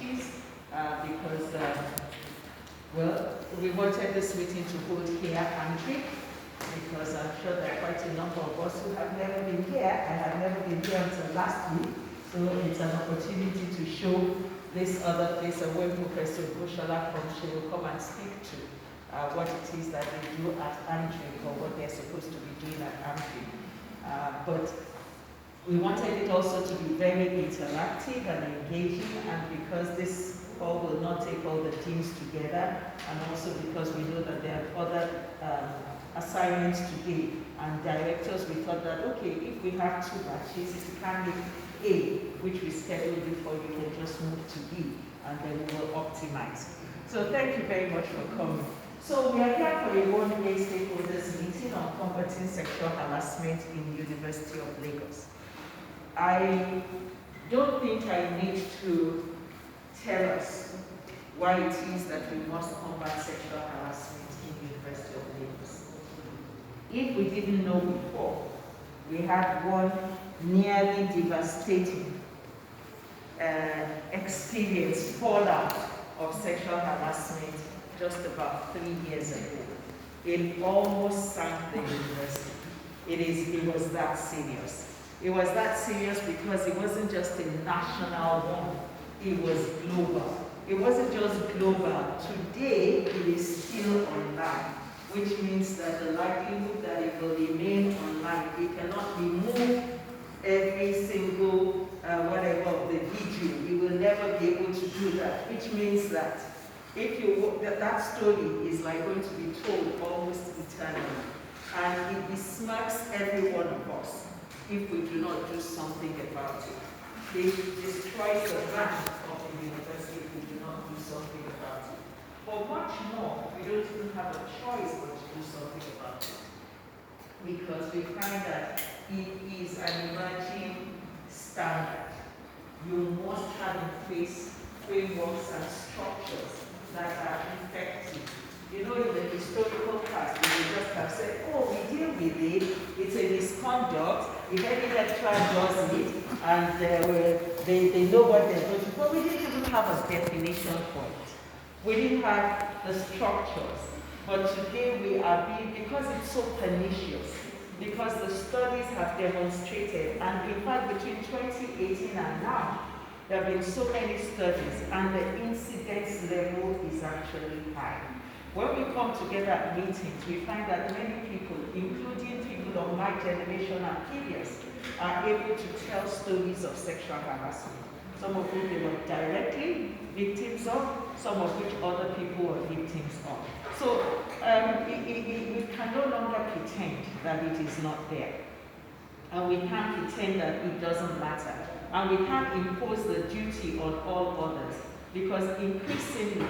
Trustees because, well, we wanted this meeting to hold here at Antrim because I'm sure there are quite a number of us who have never been here. I have never been here until last week, so it's an opportunity to show this other place and when Professor Goshala comes, she will come and speak to what it is that they do at Antrim or what they're supposed to be doing at Antrim. But we wanted it also to be very interactive and engaging, and because this call will not take all the teams together, and also because we know that there are other assignments today, and directors, we thought that, okay, if we have 2 batches, if we can make A, which we scheduled before, you can just move to B, and then we will optimize. So thank you very much for coming. So we are here for a one-day stakeholders meeting on combating sexual harassment in the University of Lagos. I don't think I need to tell us why it is that we must combat sexual harassment in the University of Lagos. If we didn't know before, we had one nearly devastating experience, fallout of sexual harassment just about 3 years ago. It almost sank the university. It was that serious. It was that serious because it wasn't just a national one, it was global. It wasn't just global. Today, it is still online, which means that the likelihood that it will remain online, it cannot remove every single whatever of the video. You will never be able to do that, which means that if you that story is like going to be told almost eternally, and it besmirks every one of us if we do not do something about it. It destroys the brand of the university if we do not do something about it. But much more, we don't even have a choice but to do something about it, because we find that it is an emerging standard. You must have in place frameworks and structures that are effective. You know, in the historical past, we would just have said, oh, we deal with it, it's a misconduct, if any lecturer does it, and they know what they're doing. But we didn't even have a definition for it. We didn't have the structures. But today we are being, because it's so pernicious, because the studies have demonstrated, and in fact between 2018 and now, there have been so many studies, and the incidence level is actually high. When we come together at meetings, we find that many people, including people of my generation and previous, are able to tell stories of sexual harassment. Some of which they were directly victims of, some of which other people were victims of. So we can no longer pretend that it is not there. And we can't pretend that it doesn't matter. And we can't impose the duty on all others, because increasingly,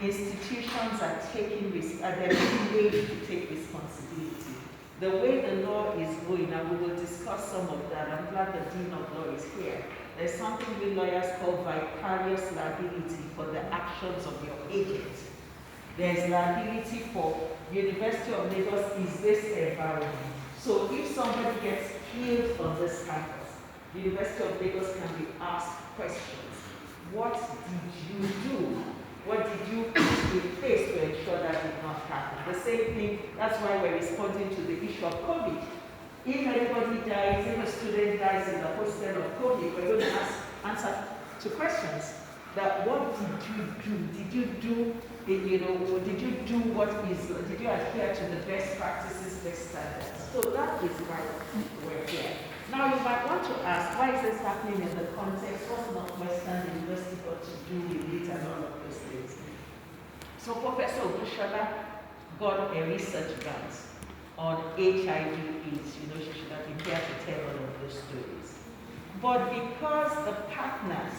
institutions are taking risk, and they're being made to take responsibility. The way the law is going, and we will discuss some of that, I'm glad the Dean of Law is here. There's something we lawyers call vicarious liability for the actions of your agent. There's liability for University of Lagos is this environment. So if somebody gets killed on this campus, University of Lagos can be asked questions. What did you do? What did you put in place to ensure that did not happen? The same thing, that's why we're responding to the issue of COVID. If anybody dies, if a student dies in the hostel of COVID, we're going to answer to questions. That what did you do? Did you do, did you adhere to the best practices, best standards? So that is why we're here. Now you might want to ask, why is this happening in the context? What's Northwestern University got to do with it and all of those things? So Professor Goshala got a research grant on HIV/AIDS. You know, she should have been here to tell all of those stories. But because the partners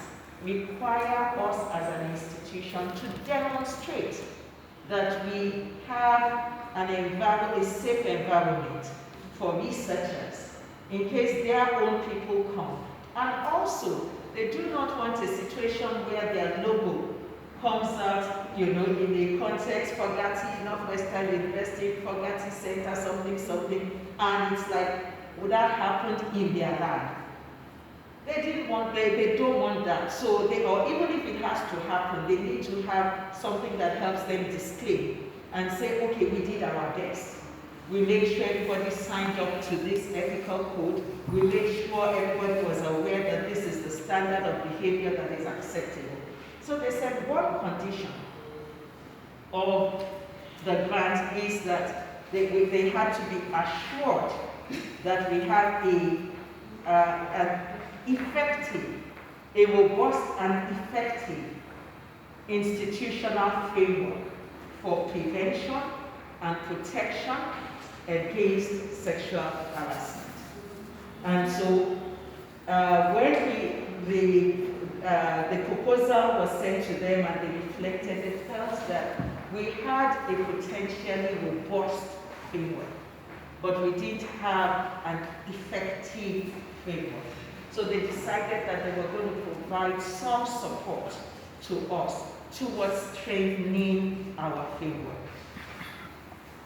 require us as an institution to demonstrate that we have a safe environment for researchers in case their own people come. And also, they do not want a situation where their logo comes out, in the context, Fogati, Northwestern University, Fogati Center, something, and it's like, would that happen in their land? They don't want that. So or even if it has happen, they need to have something that helps them display and say, okay, we did our best. We made sure everybody signed up to this ethical code. We made sure everybody was aware that this is the standard of behavior that is acceptable. So they said one condition of the grant is that they had to be assured that we have an effective, a robust and effective institutional framework for prevention and protection against sexual harassment. And so when the proposal was sent to them and they reflected, they felt that we had a potentially robust framework, but we didn't have an effective framework. So they decided that they were going to provide some support to us towards strengthening our framework.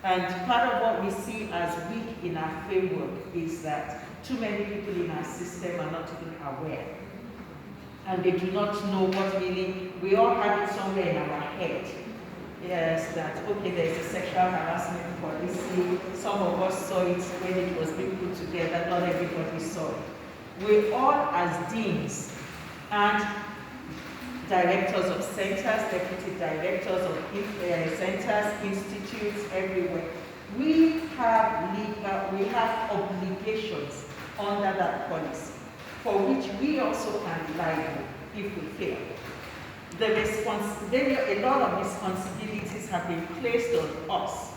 And part of what we see as weak in our framework is that too many people in our system are not even aware. And they do not know what really, we all have it somewhere in our head. Yes, that, okay, there's a sexual harassment policy. Some of us saw it when it was being put together, not everybody saw it. We all, as deans and directors of centers, deputy directors of centers, institutes, everywhere, we have obligations under that policy, for which we also can be liable if we fail. A lot of responsibilities have been placed on us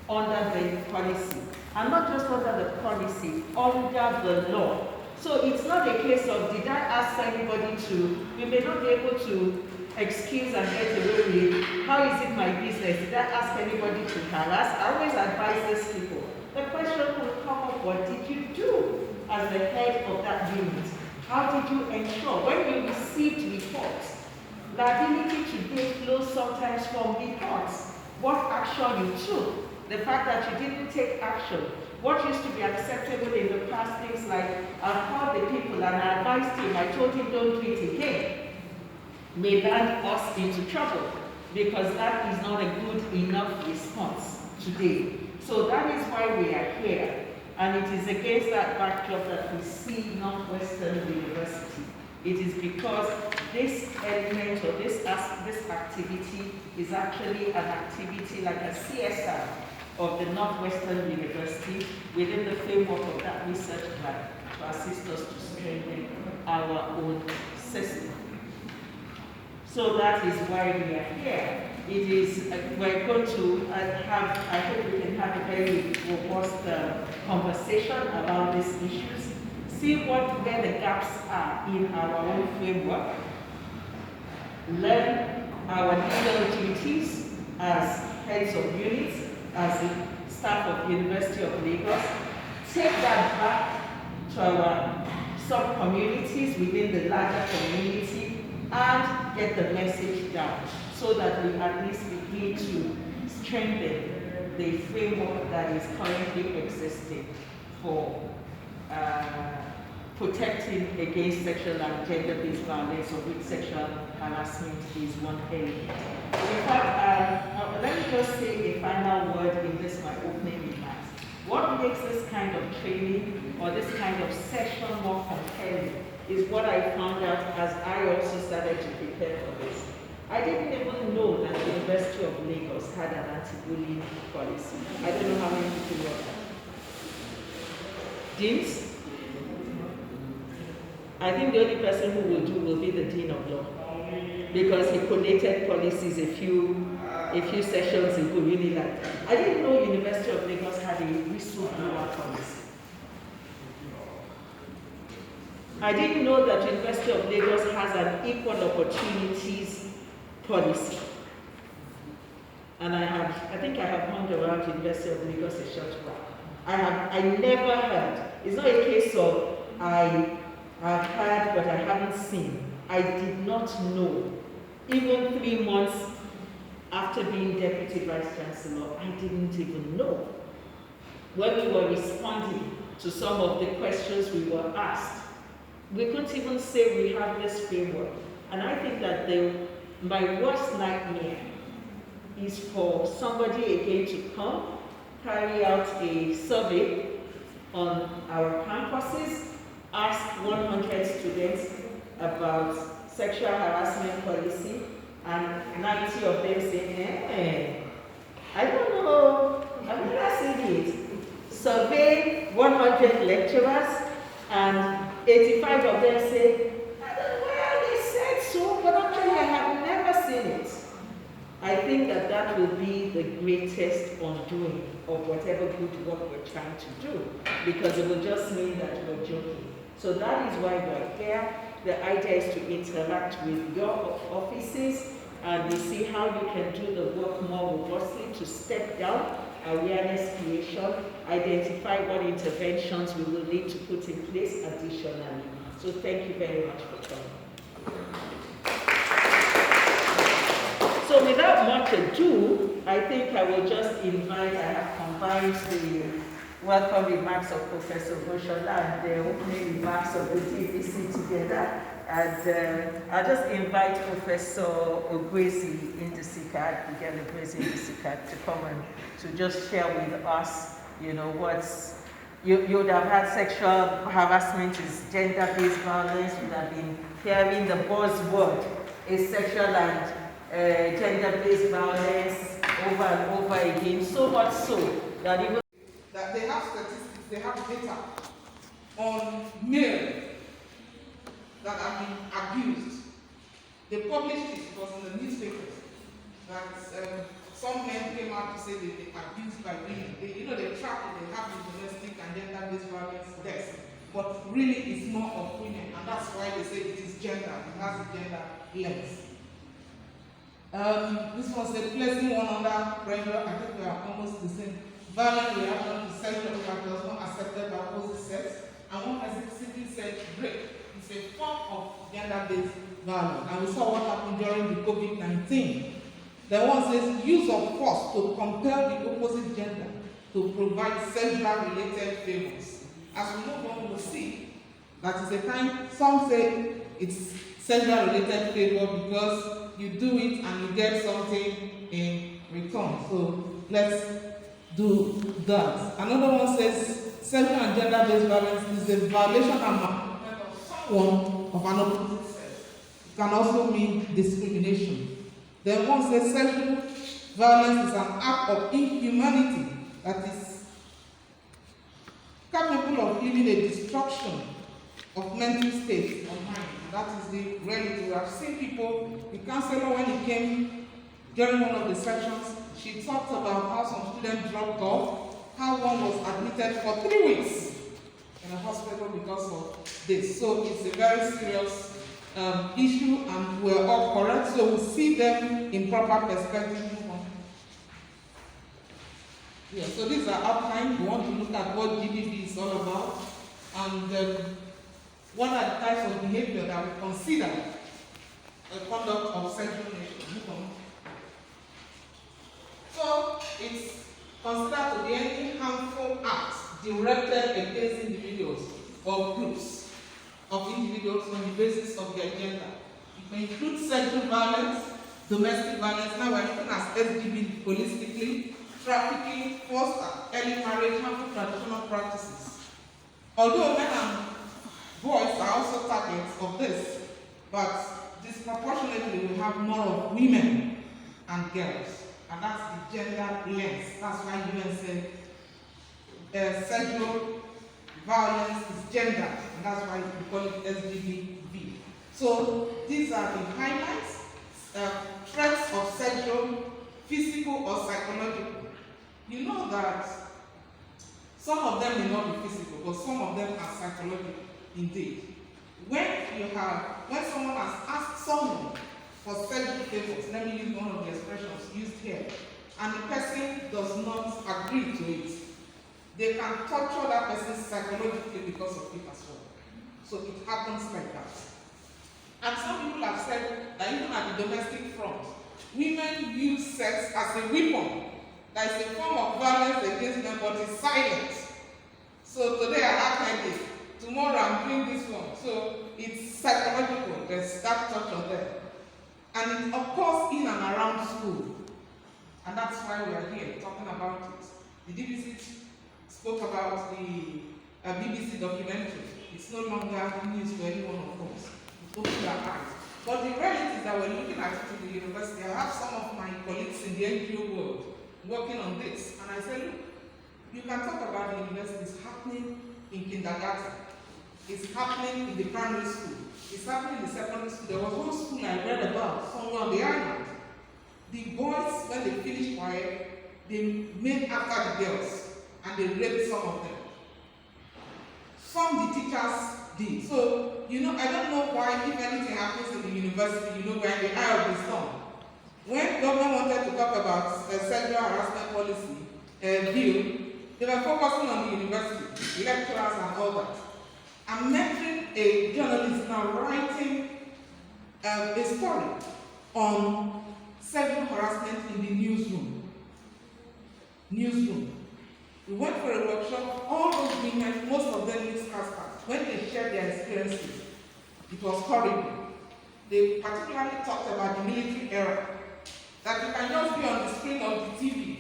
under the policy, and not just under the policy, under the law. So it's not a case of, did I ask anybody to, we may not be able to excuse and get away with, how is it my business? Did I ask anybody to harass? I always advise these people. The question will come up, what did you do as the head of that unit? How did you ensure, when you received reports, liability today flows sometimes from reports. What action you took, the fact that you didn't take action. What used to be acceptable in the past, things like, I called the people and I advised him, I told him don't do it again, may land us into trouble, because that is not a good enough response today. So that is why we are here. And it is against that backdrop that we see Northwestern University. It is because this element or this activity is actually an activity like a CSR of the Northwestern University within the framework of that research grant to assist us to strengthen our own system. So that is why we are here. It is, we're going to have, I hope we can have a very robust conversation about these issues, see where the gaps are in our own framework, learn our legal duties as heads of units, as the staff of University of Lagos, take that back to our sub-communities within the larger community and get the message down so that we at least begin to strengthen the framework that is currently existing for protecting against sexual and gender-based violence, of which sexual harassment is one element. In fact, let me just say a final word in this, my opening remarks. What makes this kind of training or this kind of session more compelling is what I found out as I also started to prepare for this. I didn't even know that the University of Lagos had an anti-bullying policy. I don't know how many people know that. Deans? I think the only person who will be the Dean of Law, because he collated policies a few sessions ago, really like that. I didn't know University of Lagos had a whistleblower policy. I didn't know that University of Lagos has an equal opportunities policy. And I think I have hung around University of Lagos a short while. I never heard. It's not a case of I've heard but I haven't seen. I did not know. Even 3 months after being Deputy Vice Chancellor, I didn't even know. When we were responding to some of the questions we were asked, we couldn't even say we have this framework. And I think that my worst nightmare is for somebody again to come, carry out a survey on our campuses, ask 100 students about sexual harassment policy, and 90 of them say, I don't know, I've never seen it. Survey 100 lecturers, and 85 of them say, I don't know why they said so, but actually I have never seen it. I think that that will be the greatest undoing of whatever good work we're trying to do, because it will just mean that we're joking. So that is why we're here. The idea is to interact with your offices and we see how you can do the work more robustly to step down awareness creation, identify what interventions we will need to put in place additionally. So thank you very much for coming. So without much ado, I think I will just invite, I have combined the welcome remarks of Professor Boshola and the opening remarks of the DVC together. And I'll just invite Professor Ogwezi Indisika, Miguel Ogwezi Indisika, to come and to just share with us, you know, what's, you would have had sexual harassment is gender-based violence, you would have been hearing the buzzword is sexual and gender-based violence over and over again, so much so that even that they have statistics, they have data on male that have been abused. They published it, it was in the newspapers, that some men came out to say they've been abused by women. They track it, they have the domestic and gender-based violence deaths, but really it's more of women, and that's why they say it is gender, it has a gender lens. This was a placing one under pressure. I think we are almost the same. Violent reaction to sexual factors not accepted by opposite sex, and one specifically said rape is a form of gender-based violence. And we saw what happened during the COVID-19. The one says use of force to compel the opposite gender to provide sexual-related favors. As we move on, we'll see that is a time, some say it's sexual-related favor because you do it and you get something in return. So let's do that. Another one says sexual and gender-based violence is a violation and maltreatment of someone of an opposite sex. It can also mean discrimination. Then one says sexual violence is an act of inhumanity that is capable of leaving a destruction of mental state of mind. And that is the reality. We have seen people, the counselor when he came during one of the sessions, she talked about how some students dropped off, how one was admitted for 3 weeks in a hospital because of this. So it's a very serious issue, and we're all correct. So we see them in proper perspective. Yeah, so these are outlined. We want to look at what GBV is all about, and what are the types of behavior that we consider the conduct of sexual nation. So it's considered to be any harmful acts directed against individuals or groups of individuals on the basis of their gender. It may include sexual violence, domestic violence. Now we're looking at SDB holistically, trafficking, forced early marriage, harmful traditional practices. Although men and boys are also targets of this, but disproportionately we have more of women and girls. And that's the gender lens. That's why UN said sexual violence is gender, and that's why we call it SGBV. So these are the highlights. Threats of sexual, physical, or psychological. You know that some of them may not be physical, but some of them are psychological indeed. When someone has asked someone for sexual favors, let me use one of the expressions used here, and the person does not agree to it, they can torture that person psychologically because of it as well. So it happens like that. And some people have said that even at the domestic front, women use sex as a weapon. That is a form of violence against them, but it's silent. So today I act like this, tomorrow I'm doing this one. So it's psychological, there's that torture there. And And it occurs in and around school. And that's why we are here talking about it. The DBC spoke about the BBC documentary. It's no longer news to any one of us. It opens our eyes. But the reality is that we're looking at it in the university. I have some of my colleagues in the NGO world working on this. And I say, look, you can talk about the university. It's happening in kindergarten. It's happening in the primary school. It's happening in the secondary school. There was one school I read about somewhere on the island. The boys, when they finished choir, they made after the girls and they raped some of them. Some the teachers did. So, I don't know why, if anything happens in the university, we're in the eye of the storm. When government wanted to talk about the Sexual Harassment Policy bill, they were focusing on the university, lecturers and all that. I'm mentoring a journalist now writing a story on sexual harassment in the newsroom. We went for a workshop. All those women, most of them mixed husbands, when they shared their experiences, it was horrible. They particularly talked about the military era, that you can just be on the screen of the TV,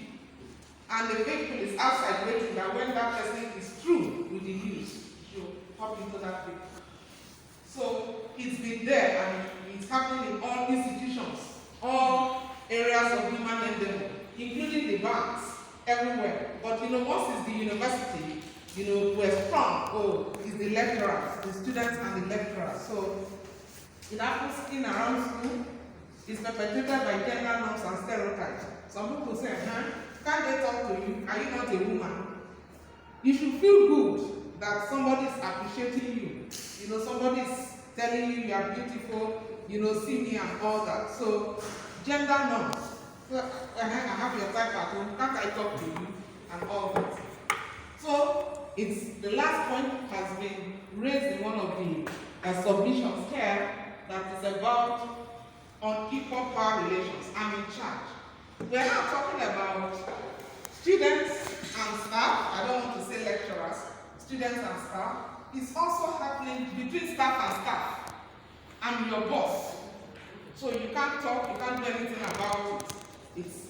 and the vehicle is outside waiting, that when that person is through with the news, you hop into that vehicle. So it's been there, and it's happening in all institutions, all areas of human endeavor, including the banks, everywhere. But once it's the university, we're strong. It's the lecturers, the students and the lecturers. So it happens in around school. It's perpetrated by gender norms and stereotypes. Some people say, can't they talk to you? Are you not a woman? You should feel good that somebody is appreciating you. Somebody is telling you are beautiful, see me and all that. So gender norms. So, I have your type at home, can't I talk to you? And all that. So, the last point has been raised in one of the submissions here, that is about unequal power relations. I'm in charge. We're now talking about students and staff. I don't want to say lecturers, students and staff. It's also happening between staff and staff. I'm your boss. So you can't talk, you can't do anything about it.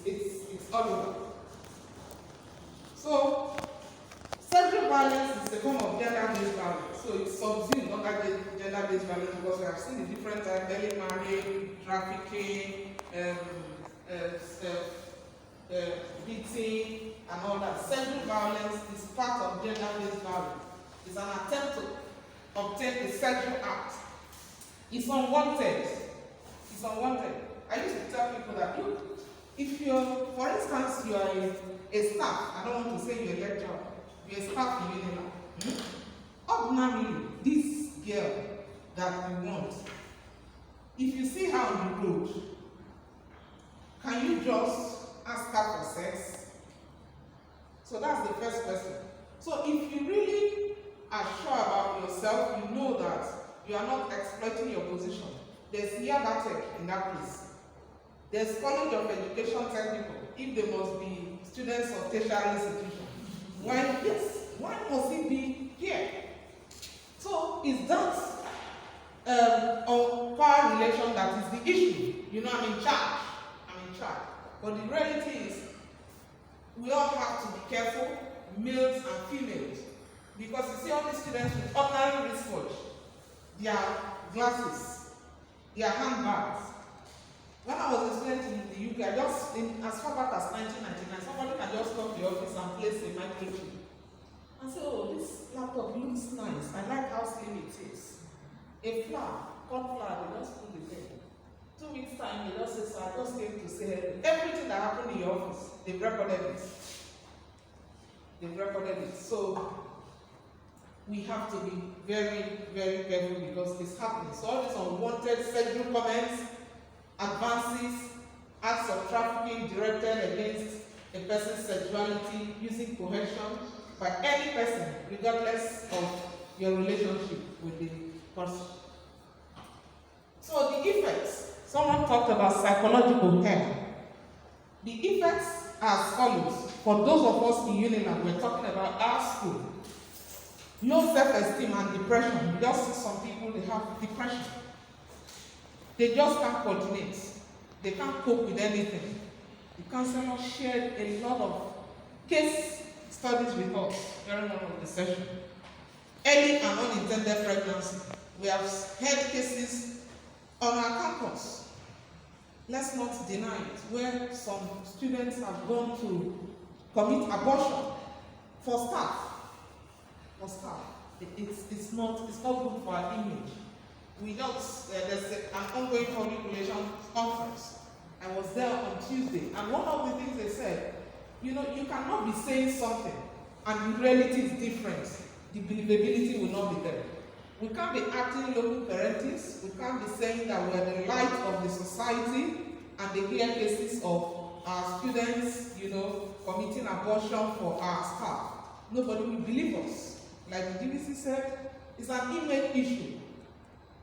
It's all over. So, sexual violence is a form of gender-based violence. So it's subsumed under gender-based violence because we have seen the different types: early marriage, trafficking, beating, and all that. Sexual violence is part of gender-based violence. It's an attempt to obtain a sexual act. It's unwanted. It's unwanted. I used to tell people that, look, if you're, for instance, you are a staff, I don't want to say you're a lecturer, you're a staff in Unila. Ordinarily, this girl that you want, if you see her on the road, can you just ask her for sex? So that's the first question. So if you really are sure about yourself, you know that you are not exploiting your position. There's Yabatek in that place. There's College of Education Technical, if they must be students of tertiary institutions. Why must it be here? So is that power relation that is the issue? I'm in charge. But the reality is, we all have to be careful, males and females. Because you see all these students with ordinary wristwatch, their glasses, their handbags. When I was a student in the UK, as far back as 1999, somebody can just come to the office and place a microchip. And say, this laptop looks nice. I like how slim it is. A flower, cut flower, they just put it there. 2 weeks time, they just say, so I just came to say everything that happened in your office, they've recorded it. So we have to be very, very careful because it's happening. So all these unwanted sexual comments, advances, acts of trafficking directed against a person's sexuality using coercion by any person, regardless of your relationship with the person. So the effects, someone talked about psychological harm. The effects are as follows. For those of us in Unilag, we're talking about our school. Low self-esteem and depression. You just see some people, they have depression. They just can't coordinate. they can't cope with anything. The counselor shared a lot of case studies with us during one of the sessions. Early and unintended pregnancy. We have heard cases on our campus. Let's not deny it, where some students have gone to commit abortion for staff. It's not good for our image. We don't, there's an ongoing public relations conference. I was there on Tuesday, and one of the things they said, you cannot be saying something and the reality is different. The believability will not be there. We can't be acting local parentis. We can't be saying that we're the light of the society and they hear cases of our students, committing abortion for our staff. Nobody will believe us. Like the DVC said, it's an image issue.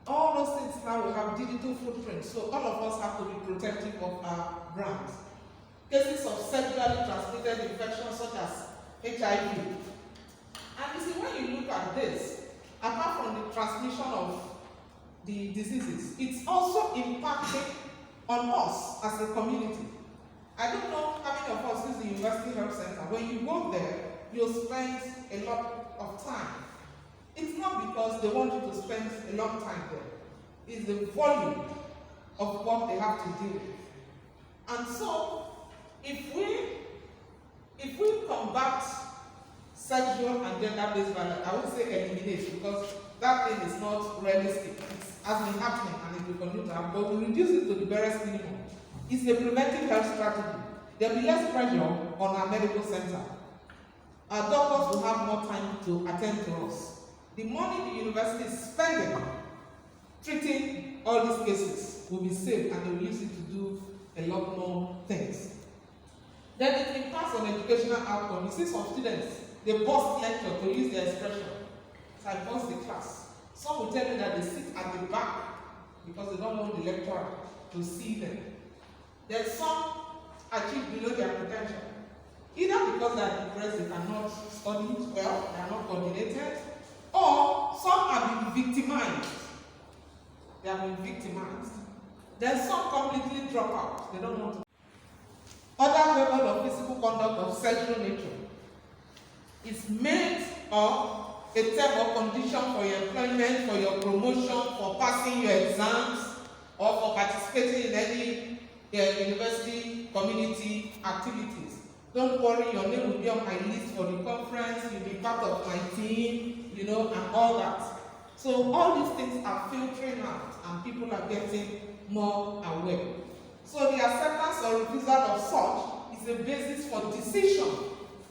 All those things now will have digital footprints, so all of us have to be protective of our brands. Cases of sexually transmitted infections such as HIV. And you see, when you look at this, apart from the transmission of the diseases, it's also impacting on us as a community. I don't know how many of us use the University Health Center. When you go there, you'll spend a lot of time. It's not because they want you to spend a long time there. It's the volume of what they have to deal with. And so, if we combat sexual and gender-based violence, I would say eliminate, because that thing is not realistic. It has been happening and it will continue to happen, but we reduce it to the barest minimum. It's a preventive health strategy. There will be less pressure on our medical center. Our doctors will have more time to attend to us. The money the university is spending treating all these cases will be saved, and they will use it to do a lot more things. Then it impacts on educational outcome. You see some students, they bust lecture, to use their expression. So I bust the class. Some will tell me that they sit at the back because they don't want the lecturer to see them. Then some achieve below their potential. Either because they are depressed, they cannot study well, they are not coordinated, or some have been victimized. They have been victimized. Then some completely drop out. They don't want to. Other level of physical conduct of sexual nature is meant of a term or condition for your employment, for your promotion, for passing your exams, or for participating in any university community activities. Don't worry, your name will be on my list for the conference, you'll be part of my team, and all that. So all these things are filtering out and people are getting more aware. So the acceptance or refusal of such is a basis for decision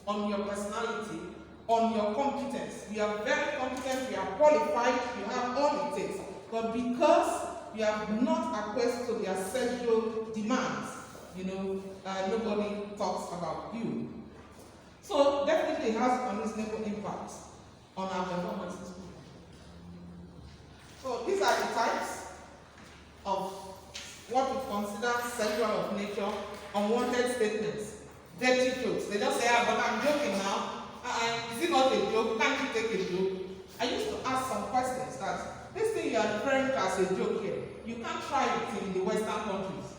on your personality, on your competence. You are very competent, you are qualified, you have all it takes. But because you have not acquiesced to their sexual demands, nobody talks about you. So definitely it has unreasonable impact on our performances. So these are the types of what we consider sexual of nature, unwanted statements, dirty jokes. They just say, but I'm joking now. Is it not a joke? Can't you take a joke? I used to ask some questions that this thing you are referring to as a joke here, you can't try it in the Western countries.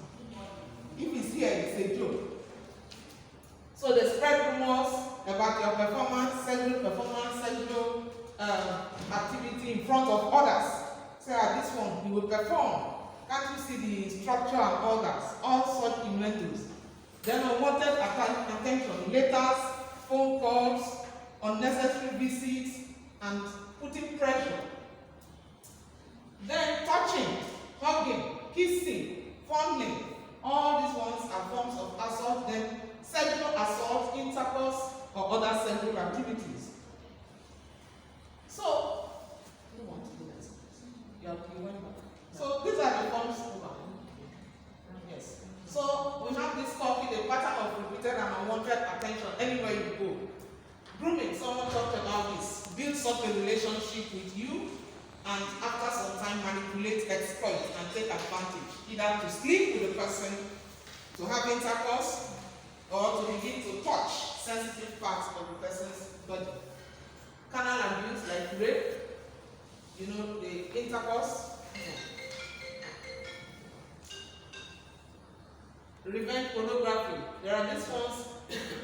If it's here, it's a joke. So they spread rumors about your performance, sexual activity in front of others. Say, this one, you will perform. Can't you see the structure and all that? All such inventories. Then unwanted attention, letters, phone calls, unnecessary visits, and putting pressure. Then touching, hugging, kissing, fondling. All these ones are forms of assault. Then sexual assault, intercourse, or other sexual activities. So, you want to do that? So these are the forms. Yes. So we have this copy, the pattern of repeated and unwanted attention anywhere you go. Grooming, someone talked about this. Builds up a relationship with you, and after some time manipulate, exploit, and take advantage. Either to sleep with the person, to have intercourse, or to begin to touch sensitive parts of the person's body. Carnal abuse like rape, the intercourse. revenge pornography. There are these ones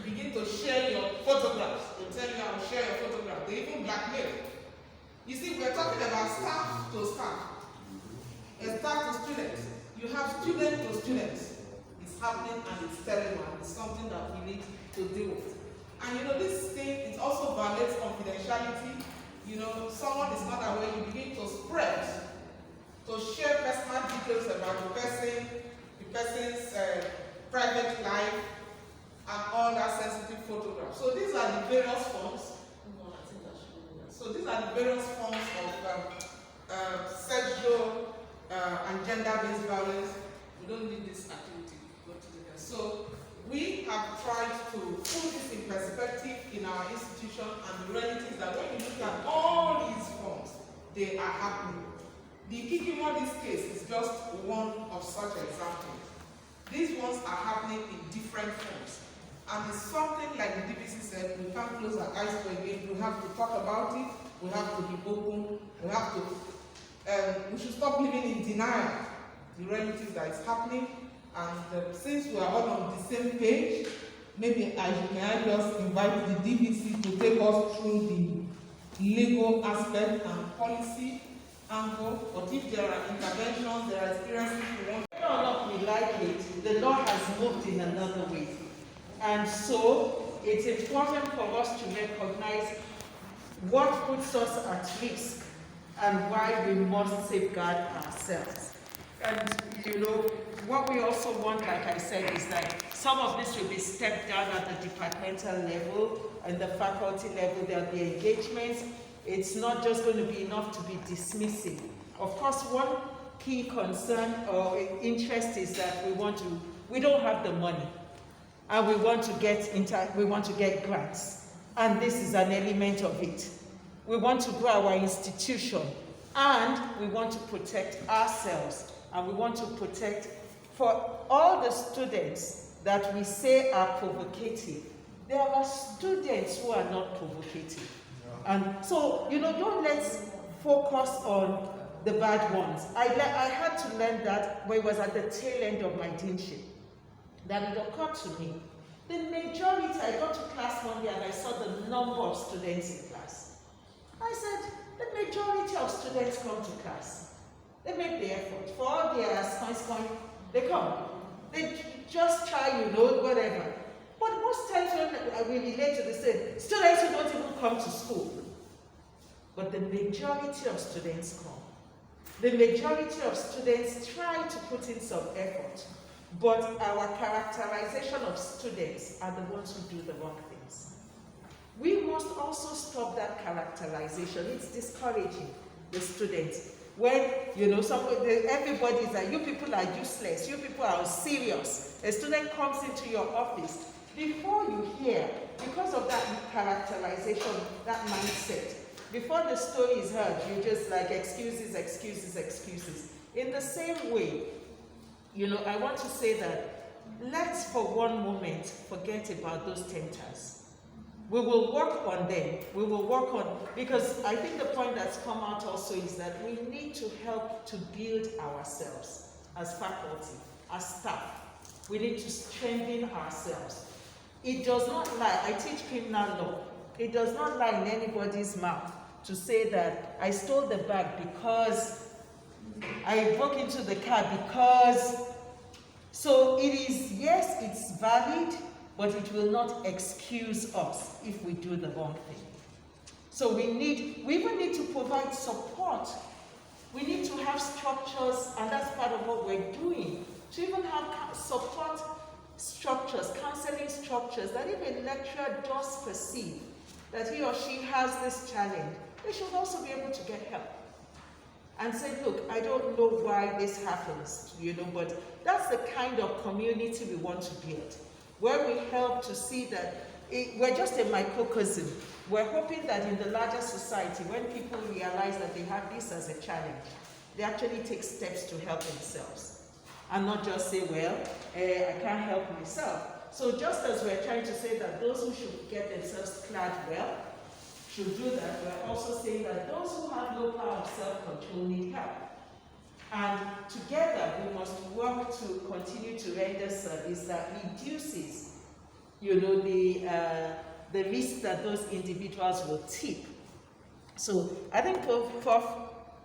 begin to share your photographs. They tell you I'll share your photograph. They even blackmail. You see, we're talking about staff to staff. A staff to students. You have student to students. It's happening and it's terrible and it's something that we need to deal with. And you know, this thing, it also violates confidentiality. You know, someone is not aware, you begin to spread, to share personal details about the person's private life, and all that sensitive photographs. So these are the various forms. So these are the various forms of sexual and gender-based violence. We don't need this activity. Go to the next. So we have tried to put this in perspective in our institution, and the reality is that when you look at all these forms, they are happening. The Kikimodi's case is just one of such examples. These ones are happening in different forms. And it's something like the DPC said, we can't close our eyes to again. We have to talk about it. We have to be open. We have to, we should stop living in denial. The reality is that it's happening. And since we are all on the same page, maybe I just invite the DPC to take us through the legal aspect and policy angle. But if there are interventions, there are experiences we want. Whether or not we like it, the law has moved in another way. And so it's important for us to recognize what puts us at risk and why we must safeguard ourselves. And you know, what we also want, like I said, is that some of this will be stepped down at the departmental level and the faculty level. There'll be engagements. It's not just going to be enough to be dismissing. Of course, one key concern or interest is that we don't have the money, and we want to get grants, and this is an element of it. We want to grow our institution, and we want to protect ourselves, and we want to protect for all the students that we say are provocative. There are students who are not provocative. And so, you know, don't let's focus on the bad ones. I had to learn that when it was at the tail end of my deanship, that it occurred to me. The majority, I got to class one day and I saw the number of students in class. I said, the majority of students come to class. They make the effort. For all their scoring, they come. They just try, you know, whatever. But most times when we relate to the same, students who don't even come to school. But the majority of students come. The majority of students try to put in some effort. But our characterization of students are the ones who do the wrong things. We must also stop that characterization. It's discouraging the students. When, you know, everybody is like, you people are useless, you people are serious. A student comes into your office. Before you hear, because of that characterization, that mindset, before the story is heard, you just like excuses, excuses, excuses. In the same way, you know, I want to say that let's for one moment forget about those tempters. We will work on them. We will work on, because I think the point that's come out also is that we need to help to build ourselves as faculty, as staff. We need to strengthen ourselves. It does not lie. I teach criminal law. It does not lie in anybody's mouth to say that I stole the bag because I broke into the car because. So it is, yes, it's valid, but it will not excuse us if we do the wrong thing. So we even need to provide support. We need to have structures, and that's part of what we're doing, to even have support structures, counseling structures, that if a lecturer does perceive that he or she has this challenge, they should also be able to get help. And say, look, I don't know why this happens, you know, but that's the kind of community we want to build, where we help to see that we're just a microcosm. We're hoping that in the larger society, when people realize that they have this as a challenge, they actually take steps to help themselves, and not just say, well, I can't help myself. So just as we're trying to say that those who should get themselves clad well should do that, we're also saying that those who have low power of self-control need help. And together we must work to continue to render service that reduces, the risk that those individuals will tip. So I think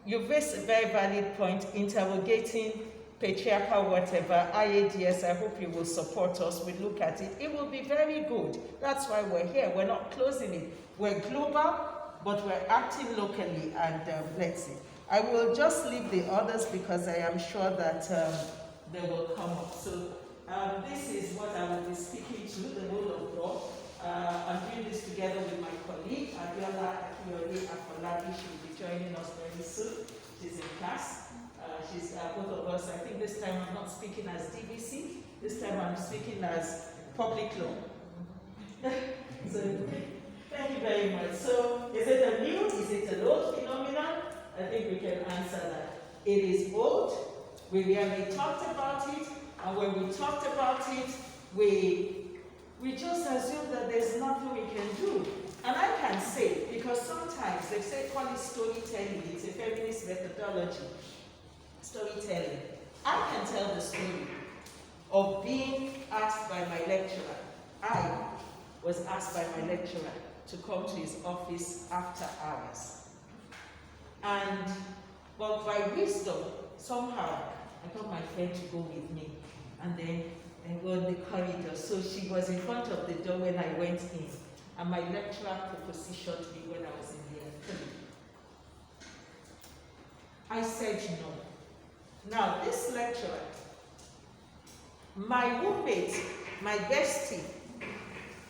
you've raised a very valid point, interrogating patriarchal whatever, IADS, I hope you will support us. We look at it. It will be very good. That's why we're here. We're not closing it. We're global, but we're acting locally, and let's see. I will just leave the others because I am sure that they will come up. So this is what I will be speaking to, the rule of law. I'm doing this together with my colleague, Abiola Akiyode Afolabi. She will be joining us very soon. She's in class. She's both of us. I think this time I'm not speaking as DVC. This time I'm speaking as public law. So thank you very much. So is it a new, is it an old phenomenon? I think we can answer that. It is old. We rarely talked about it. And when we talked about it, we just assume that there's nothing we can do. And I can say, because sometimes they say call it storytelling, it's a feminist methodology. Storytelling. I can tell the story of being asked by my lecturer. I was asked by my lecturer to come to his office after hours. But by wisdom, somehow, I got my friend to go with me. And then I go in the corridor. So she was in front of the door when I went in. And my lecturer propositioned me when I was in the clinic. I said no. Now, this lecturer, my roommate, my bestie,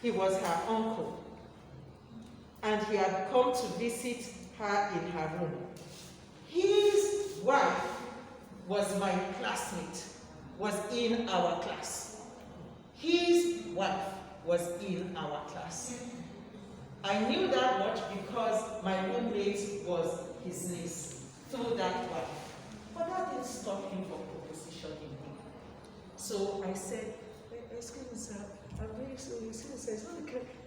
he was her uncle. And he had come to visit her in her room. His wife was my classmate, was in our class. His wife was in our class. I knew that much because my roommate was his niece through that wife. But that didn't stop him from propositioning me. So I said, excuse me, sir, I'm very sorry. Excuse me, sir,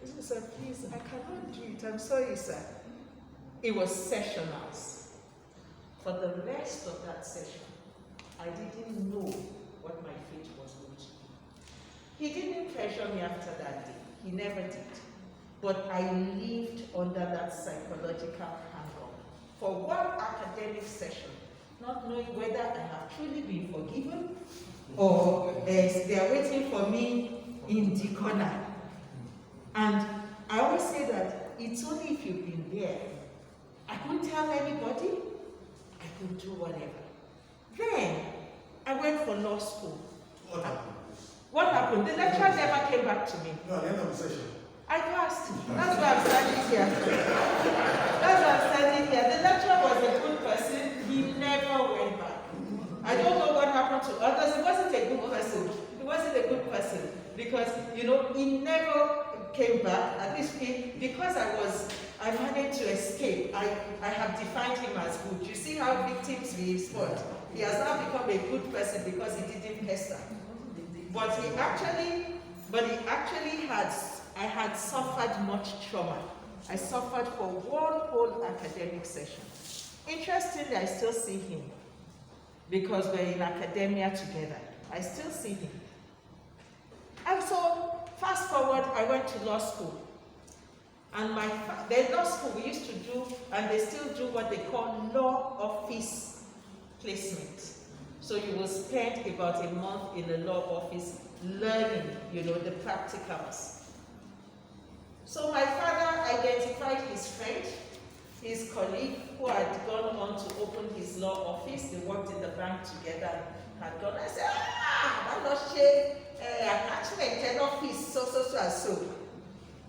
excuse me, sir, please, I cannot do it. I'm sorry, sir. It was sessionals. For the rest of that session, I didn't know what my fate was going to be. He didn't pressure me after that day. He never did. But I lived under that psychological hang-up for one academic session, not knowing whether I have truly been forgiven or they are waiting for me in the corner. And I always say that it's only if you've been there. I couldn't tell anybody. I could do whatever. Then I went for law school. What happened? What happened? The lecturer never came back to me. No, at the end of the session. I passed. That's why I'm standing here. That's why I'm standing here. The lecturer was a good person. He never went back. I don't know what happened to others. He wasn't a good person. He wasn't a good person because, he never came back. At least because I managed to escape. I have defined him as good. You see how victims respond. He has now become a good person because he didn't pester. But I had suffered much trauma. I suffered for one whole academic session. Interestingly, I still see him because we're in academia together. I still see him. And so, fast forward, I went to law school. And the law school we used to do, and they still do what they call law office placement. So you will spend about a month in the law office learning, the practicals. So my father identified his friend, his colleague, who had gone on to open his law office. They worked in the bank together, had gone. I said, I'm not sure, attachment in office, so.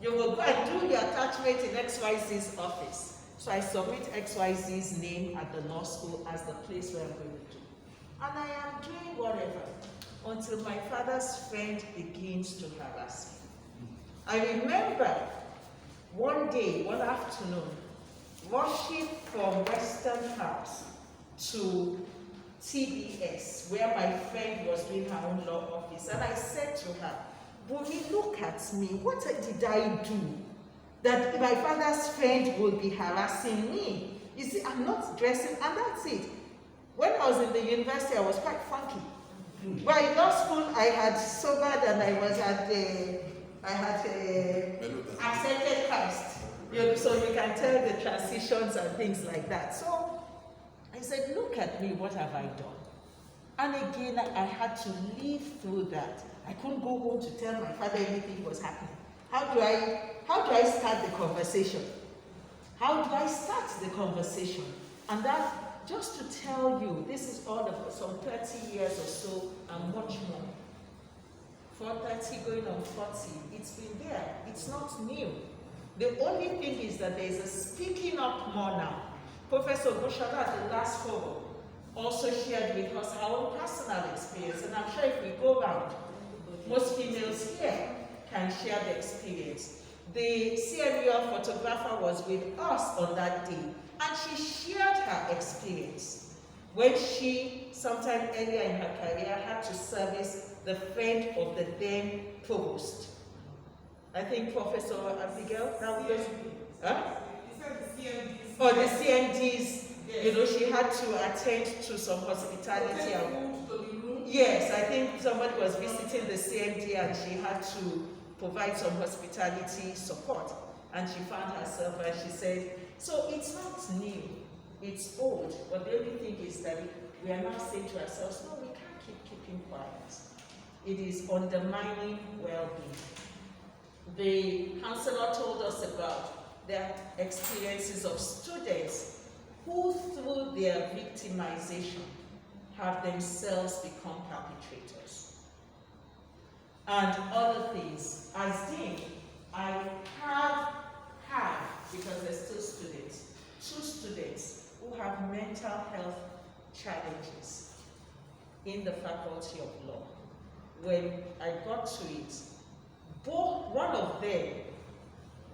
You will go and do your attachment in XYZ's office. So I submit XYZ's name at the law school as the place where I'm going to do. And I am doing whatever until my father's friend begins to harass me. I remember one day, one afternoon, rushing from Western House to TBS, where my friend was doing her own law office. And I said to her, Bumi, look at me. What did I do that my father's friend will be harassing me? You see, I'm not dressing, and that's it. When I was in the university, I was quite funky. But in law school, I had sobered and I had accepted Christ. So you can tell the transitions and things like that. So I said, look at me, what have I done? And again, I had to live through that. I couldn't go home to tell my father anything was happening. How do I start the conversation? How do I start the conversation? And that, just to tell you, this is all of some 30 years or so and much more. For 30 going on 40, it's been there. It's not new. The only thing is that there's a speaking up more now. Professor Bushala at the last forum also shared with us her own personal experience, and I'm sure if we go around, most females here can share the experience. The CMUL photographer was with us on that day, and she shared her experience when she, sometime earlier in her career, had to service the friend of the then provost. I think Professor Abigail, now we huh? Oh, the CMDs, you know, she had to attend to some hospitality. Yes, I think somebody was visiting the CMD and she had to provide some hospitality support. And she found herself and she said, so it's not new, it's old, but the only thing is that we are now saying to ourselves, no, we can't keeping quiet. It is undermining well-being. The counselor told us about their experiences of students who, through their victimization, have themselves become perpetrators. And other things. As Dean, I have had, because they're still students, 2 students who have mental health challenges in the Faculty of Law. When I got to it,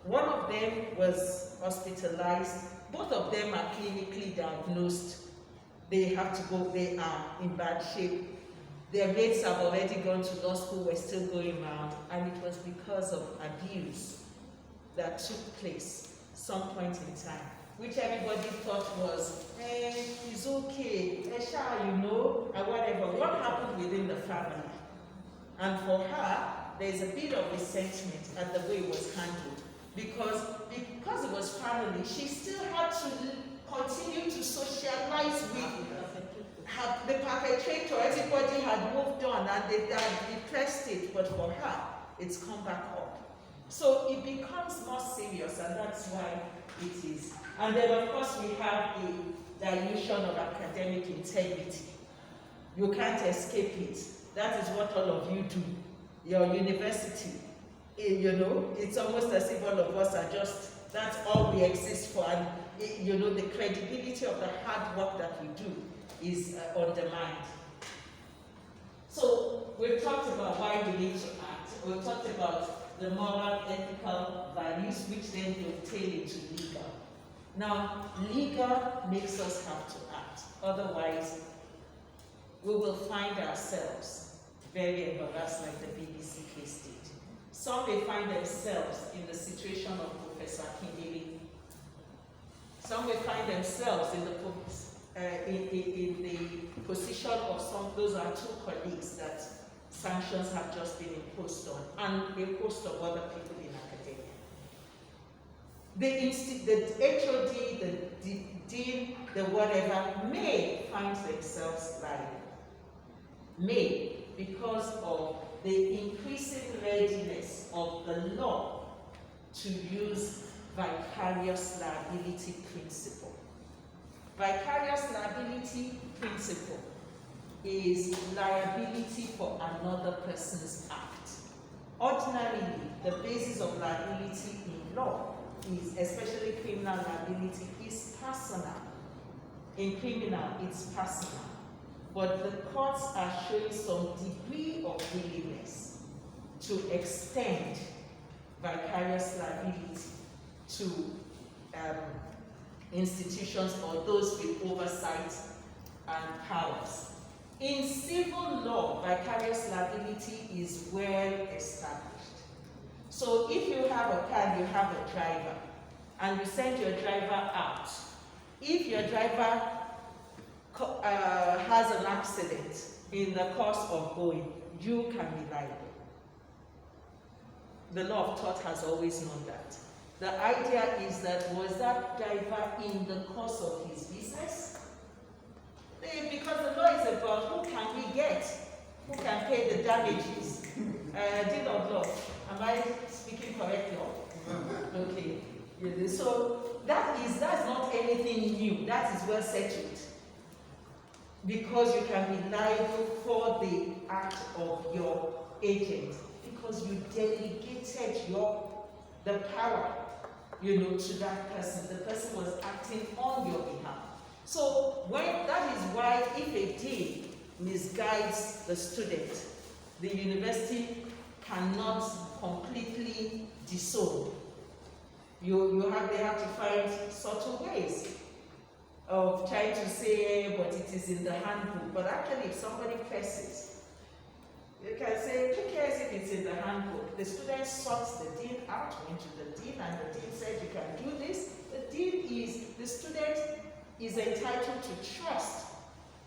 one of them was hospitalized. Both of them are clinically diagnosed. They have to go, they are in bad shape. Their mates have already gone to law school, we're still going around, and it was because of abuse that took place some point in time, which everybody thought was, it's okay, you know, and whatever. What happened within the family? And for her, there's a bit of resentment at the way it was handled. Because it was family, she still had to continue to socialize with the perpetrator. Everybody had moved on and they had repressed it, but for her, it's come back up. So it becomes more serious, and that's why it is. And then, of course, we have the dilution of academic integrity. You can't escape it. That is what all of you do. Your university, you know, it's almost as if all of us are just, that's all we exist for. And, you know, the credibility of the hard work that we do is undermined. So we've talked about why we need to act. We've talked about the moral, ethical values, which then dovetail into legal. Now, legal makes us have to act. Otherwise, we will find ourselves very embarrassed, like the BBC case did. Some may find themselves in the situation of Professor Kindili. Some may find themselves in the position of some. Those are 2 colleagues that sanctions have just been imposed on, and a host of other people in academia. The HOD, the dean, the whatever, may find themselves liable. May, because of the increasing readiness of the law to use vicarious liability principle. Vicarious liability principle is liability for another person's act. Ordinarily, the basis of liability in law is, especially criminal liability, is personal. In criminal, it's personal. But the courts are showing some degree of willingness to extend vicarious liability to institutions or those with oversight and powers. In civil law, vicarious liability is well established. So if you have a car and you have a driver, and you send your driver out, if your driver has an accident in the course of going, you can be liable. The law of tort has always known that. The idea is that, was that driver in the course of his business? Because the law is about who can we get, who can pay the damages. Deed of law, am I speaking correctly? Okay. So that's not anything new. That is well settled. Because you can be liable for the act of your agent, because you delegated the power, to that person. The person was acting on your behalf. So that is why if a dean misguides the student, the university cannot completely disown. They have to find subtle ways of trying to say, but it is in the handbook. But actually, if somebody presses, you can say, who cares if it's in the handbook? The student sought the dean out, went to the dean, and the dean said, you can do this. The student is entitled to trust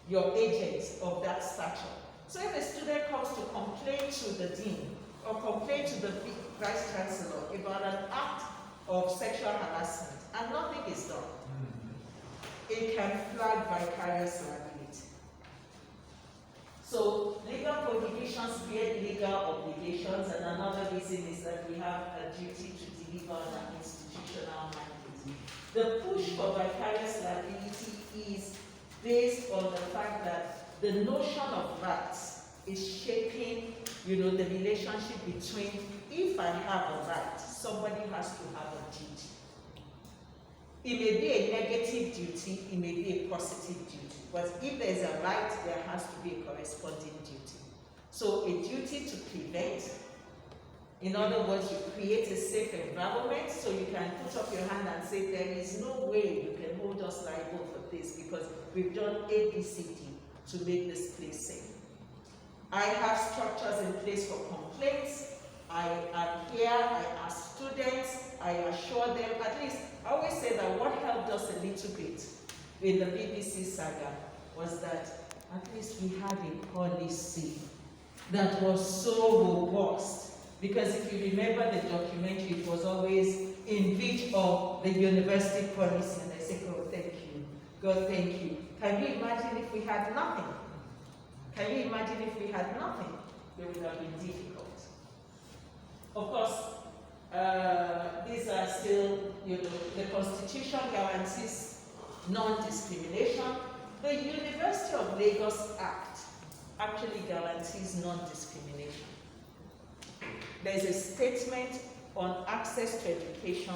your agent of that stature. So if a student comes to complain to the dean or complain to the vice chancellor about an act of sexual harassment and nothing is done, it can flag vicarious liability. So legal prohibitions create legal obligations, and another reason is that we have a duty to deliver on an institutional mandate. The push for vicarious liability is based on the fact that the notion of rights is shaping, the relationship between, if I have a right, somebody has to have a duty. It may be a negative duty, it may be a positive duty, but if there's a right, there has to be a corresponding duty. So a duty to prevent, in other words, you create a safe environment so you can put up your hand and say, there is no way you can hold us liable for this because we've done A, B, C, D to make this place safe. I have structures in place for complaints. I am here, I ask students, I assure them, at least, I always say that what helped us a little bit in the BBC saga was that at least we had a policy that was so robust. Because if you remember the documentary, it was always in reach of the university policy, and I say, oh, thank you, God, thank you. Can you imagine if we had nothing? Can you imagine if we had nothing? It would have been difficult. Of course, these are still, the Constitution guarantees non-discrimination. The University of Lagos Act actually guarantees non-discrimination. There's a statement on access to education.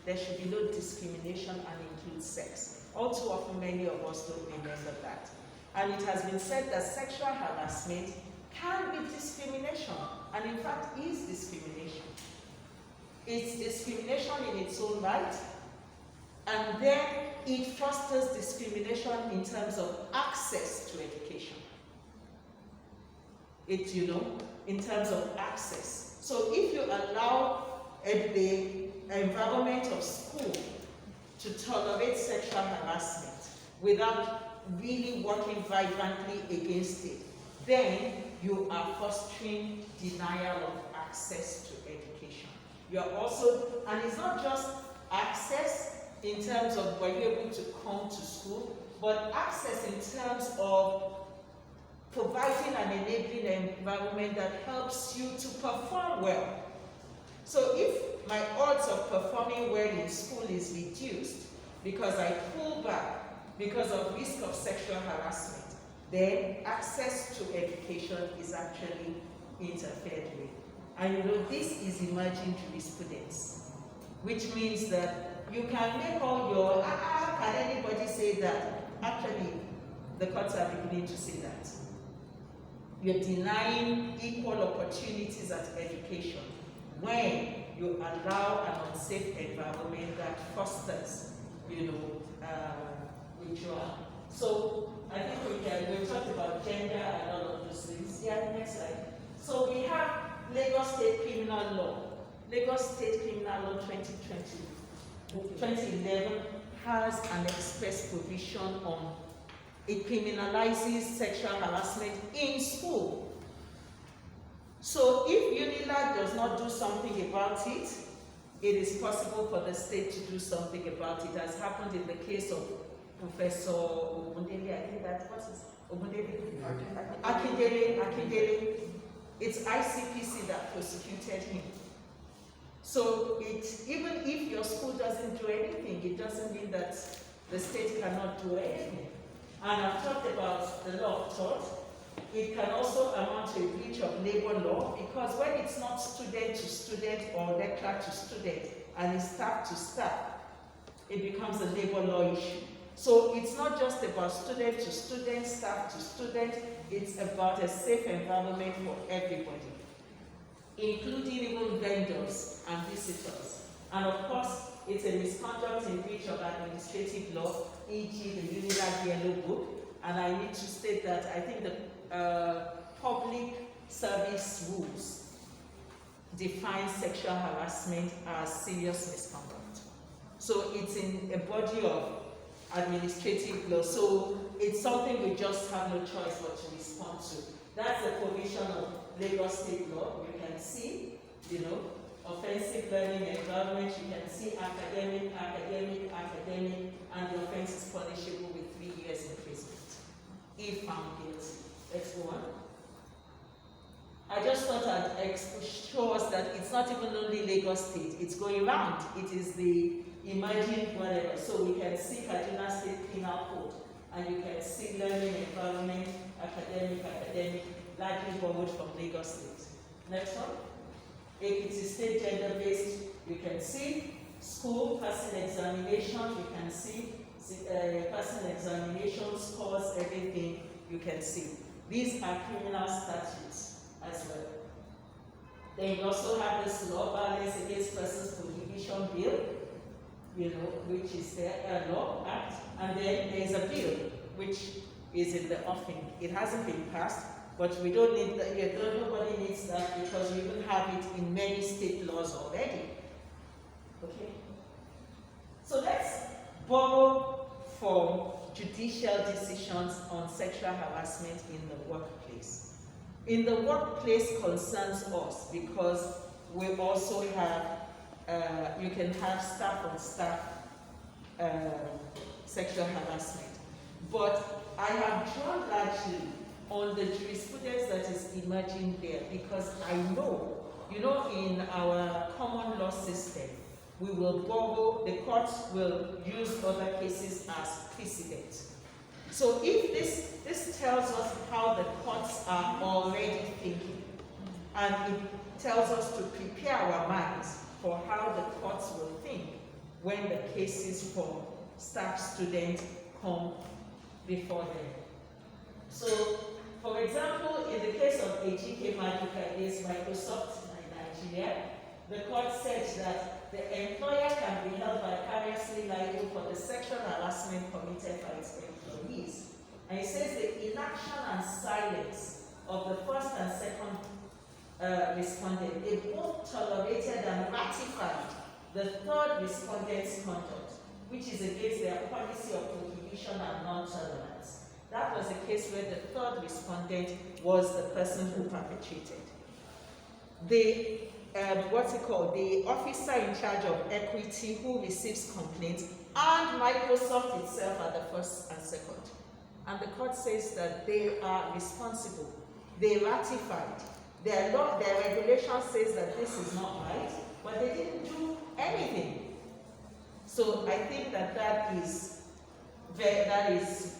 There should be no discrimination and include sex. All too often, many of us don't remember that. And it has been said that sexual harassment can be discrimination, and in fact is discrimination. It's discrimination in its own right, and then it fosters discrimination in terms of access to education. In terms of access. So if you allow the environment of school to tolerate sexual harassment without really working vibrantly against it, then you are fostering denial of access to education. You are also, and it's not just access in terms of were you able to come to school, but access in terms of providing an enabling environment that helps you to perform well. So if my odds of performing well in school is reduced because I pull back because of risk of sexual harassment, then access to education is actually interfered with. And this is emerging jurisprudence, which means that you can make all your, can anybody say that? Actually, the courts are beginning to say that. You're denying equal opportunities at education when you allow an unsafe environment that fosters, withdrawal. So I think we've talked about gender and all of those things. Yeah, next slide. So we have Lagos State Criminal Law. Lagos State Criminal Law 2011 has an express provision on It criminalizes sexual harassment in school. So if UNILAG does not do something about it, it is possible for the state to do something about it, as happened in the case of Professor Obundele, I think that, what's his, Obundele? Akindele. It's ICPC that prosecuted him. So even if your school doesn't do anything, it doesn't mean that the state cannot do anything. And I've talked about the law of tort. It can also amount to a breach of labor law, because when it's not student to student or lecturer to student, and it's staff to staff, it becomes a labor law issue. So it's not just about student to student, staff to student, it's about a safe environment for everybody, including even vendors and visitors. And of course, it's a misconduct in breach of administrative law, e.g. the UNILAG Yellow Book. And I need to state that I think the public service rules define sexual harassment as serious misconduct. So it's in a body of administrative law. So it's something we just have no choice but to respond to. That's the provision of Lagos State law. You can see, offensive learning environment. You can see academic, and the offense is punishable with 3 years imprisonment if found guilty. Let's go on. I just thought I'd show us that it's not even only Lagos State, it's going round. It is the emerging whatever. So we can see Kaduna State Penal Code, and you can see learning environment, academic, largely borrowed from Lagos State. Next one. Ekiti State gender-based, you can see school passing examination, you can see passing examination scores, everything you can see. These are criminal statutes as well. Then you also have this law, Violence Against Persons Prohibition Bill, which is the law act, and then there's a bill which is in the offing. It hasn't been passed, but we don't need that. Nobody needs that because we even have it in many state laws already. Okay. So let's borrow from judicial decisions on sexual harassment in the workplace. In the workplace concerns us because we also have, you can have staff on staff sexual harassment. But I have drawn largely on the jurisprudence that is emerging there because I know, in our common law system, we will borrow, the courts will use other cases as precedent. So if this tells us how the courts are already thinking, and it tells us to prepare our minds for how the courts will think when the cases from staff students come before them. So, for example, in the case of AGK Magica against Microsoft in Nigeria, the court said that the employer can be held vicariously liable for the sexual harassment committed by its employees. And it says the inaction and silence of the first and second respondent, they both tolerated and ratified the third respondent's conduct, which is against their policy of prohibition and non-tolerance. That was a case where the third respondent was the person who perpetrated. The the officer in charge of equity who receives complaints, and Microsoft itself are the first and second. And the court says that they are responsible. They ratified. Their law, their regulation says that this is not right, but they didn't do anything. So I think that is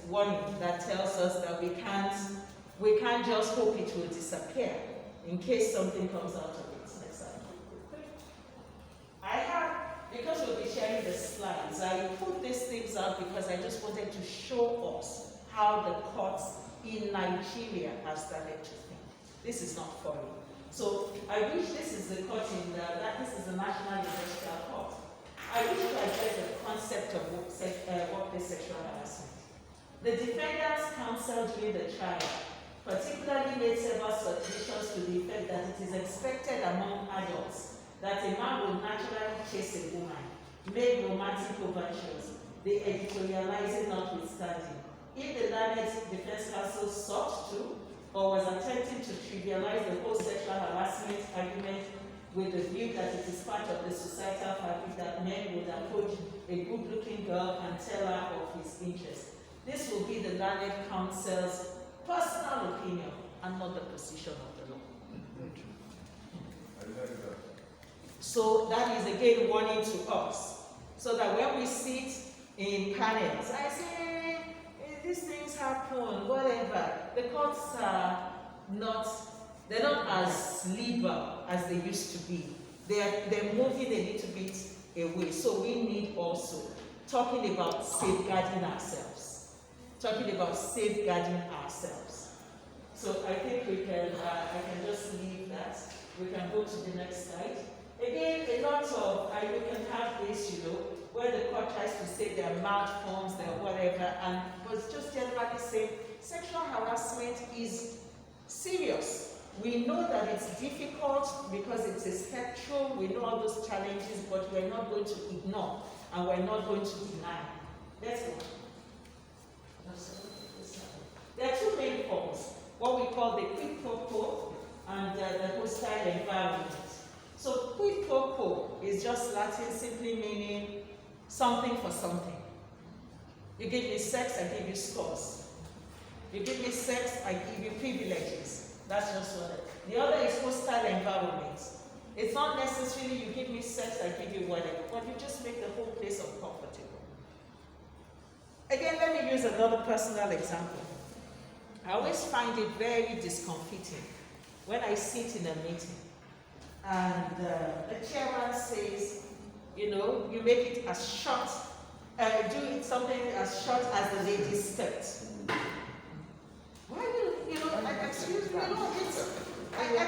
one that tells us that we can't just hope it will disappear in case something comes out of it. Next slide. Because we'll be sharing the slides, I put these things out because I just wanted to show us how the courts in Nigeria have started to think. This is not foreign. So I wish this is the court this is the National Industrial Court. I wish to address the concept of workplace sexual harassment. The defendants counsel during the trial particularly made several suggestions to the effect that it is expected among adults that a man will naturally chase a woman, make romantic overtures, the editorializing notwithstanding, if the learned defense counsel sought to or was attempting to trivialize the whole sexual harassment argument with the view that it is part of the societal fabric that men would approach a good-looking girl and tell her of his interest. This will be the learned counsel's personal opinion and not the position of the law. So that is again warning to us, so that when we sit in panels, I say, these things happen, whatever. The courts are they're not as liberal as they used to be. They're moving a little bit away. So we need also talking about safeguarding ourselves. Talking about safeguarding ourselves. So I think we can, I can just leave that. We can go to the next slide. Again, a lot of, we can have this, where the court tries to say there are malforms, there are whatever, and was just generally saying sexual harassment is serious. We know that it's difficult because it's a spectrum, we know all those challenges, but we're not going to ignore and we're not going to deny. That's one. There are two main forms, what we call the quid pro quo and the hostile environment. So quid pro quo is just Latin, simply meaning something for something. You give me sex, I give you scores. You give me sex, I give you privileges. That's just what it is. The other is hostile environment. It's not necessarily you give me sex, I give you whatever, but you just make the whole place uncomfortable. Again, let me use another personal example. I always find it very discomforting when I sit in a meeting and the chairman says, you make it as short, do something as short as the lady's skirt. Why excuse me, I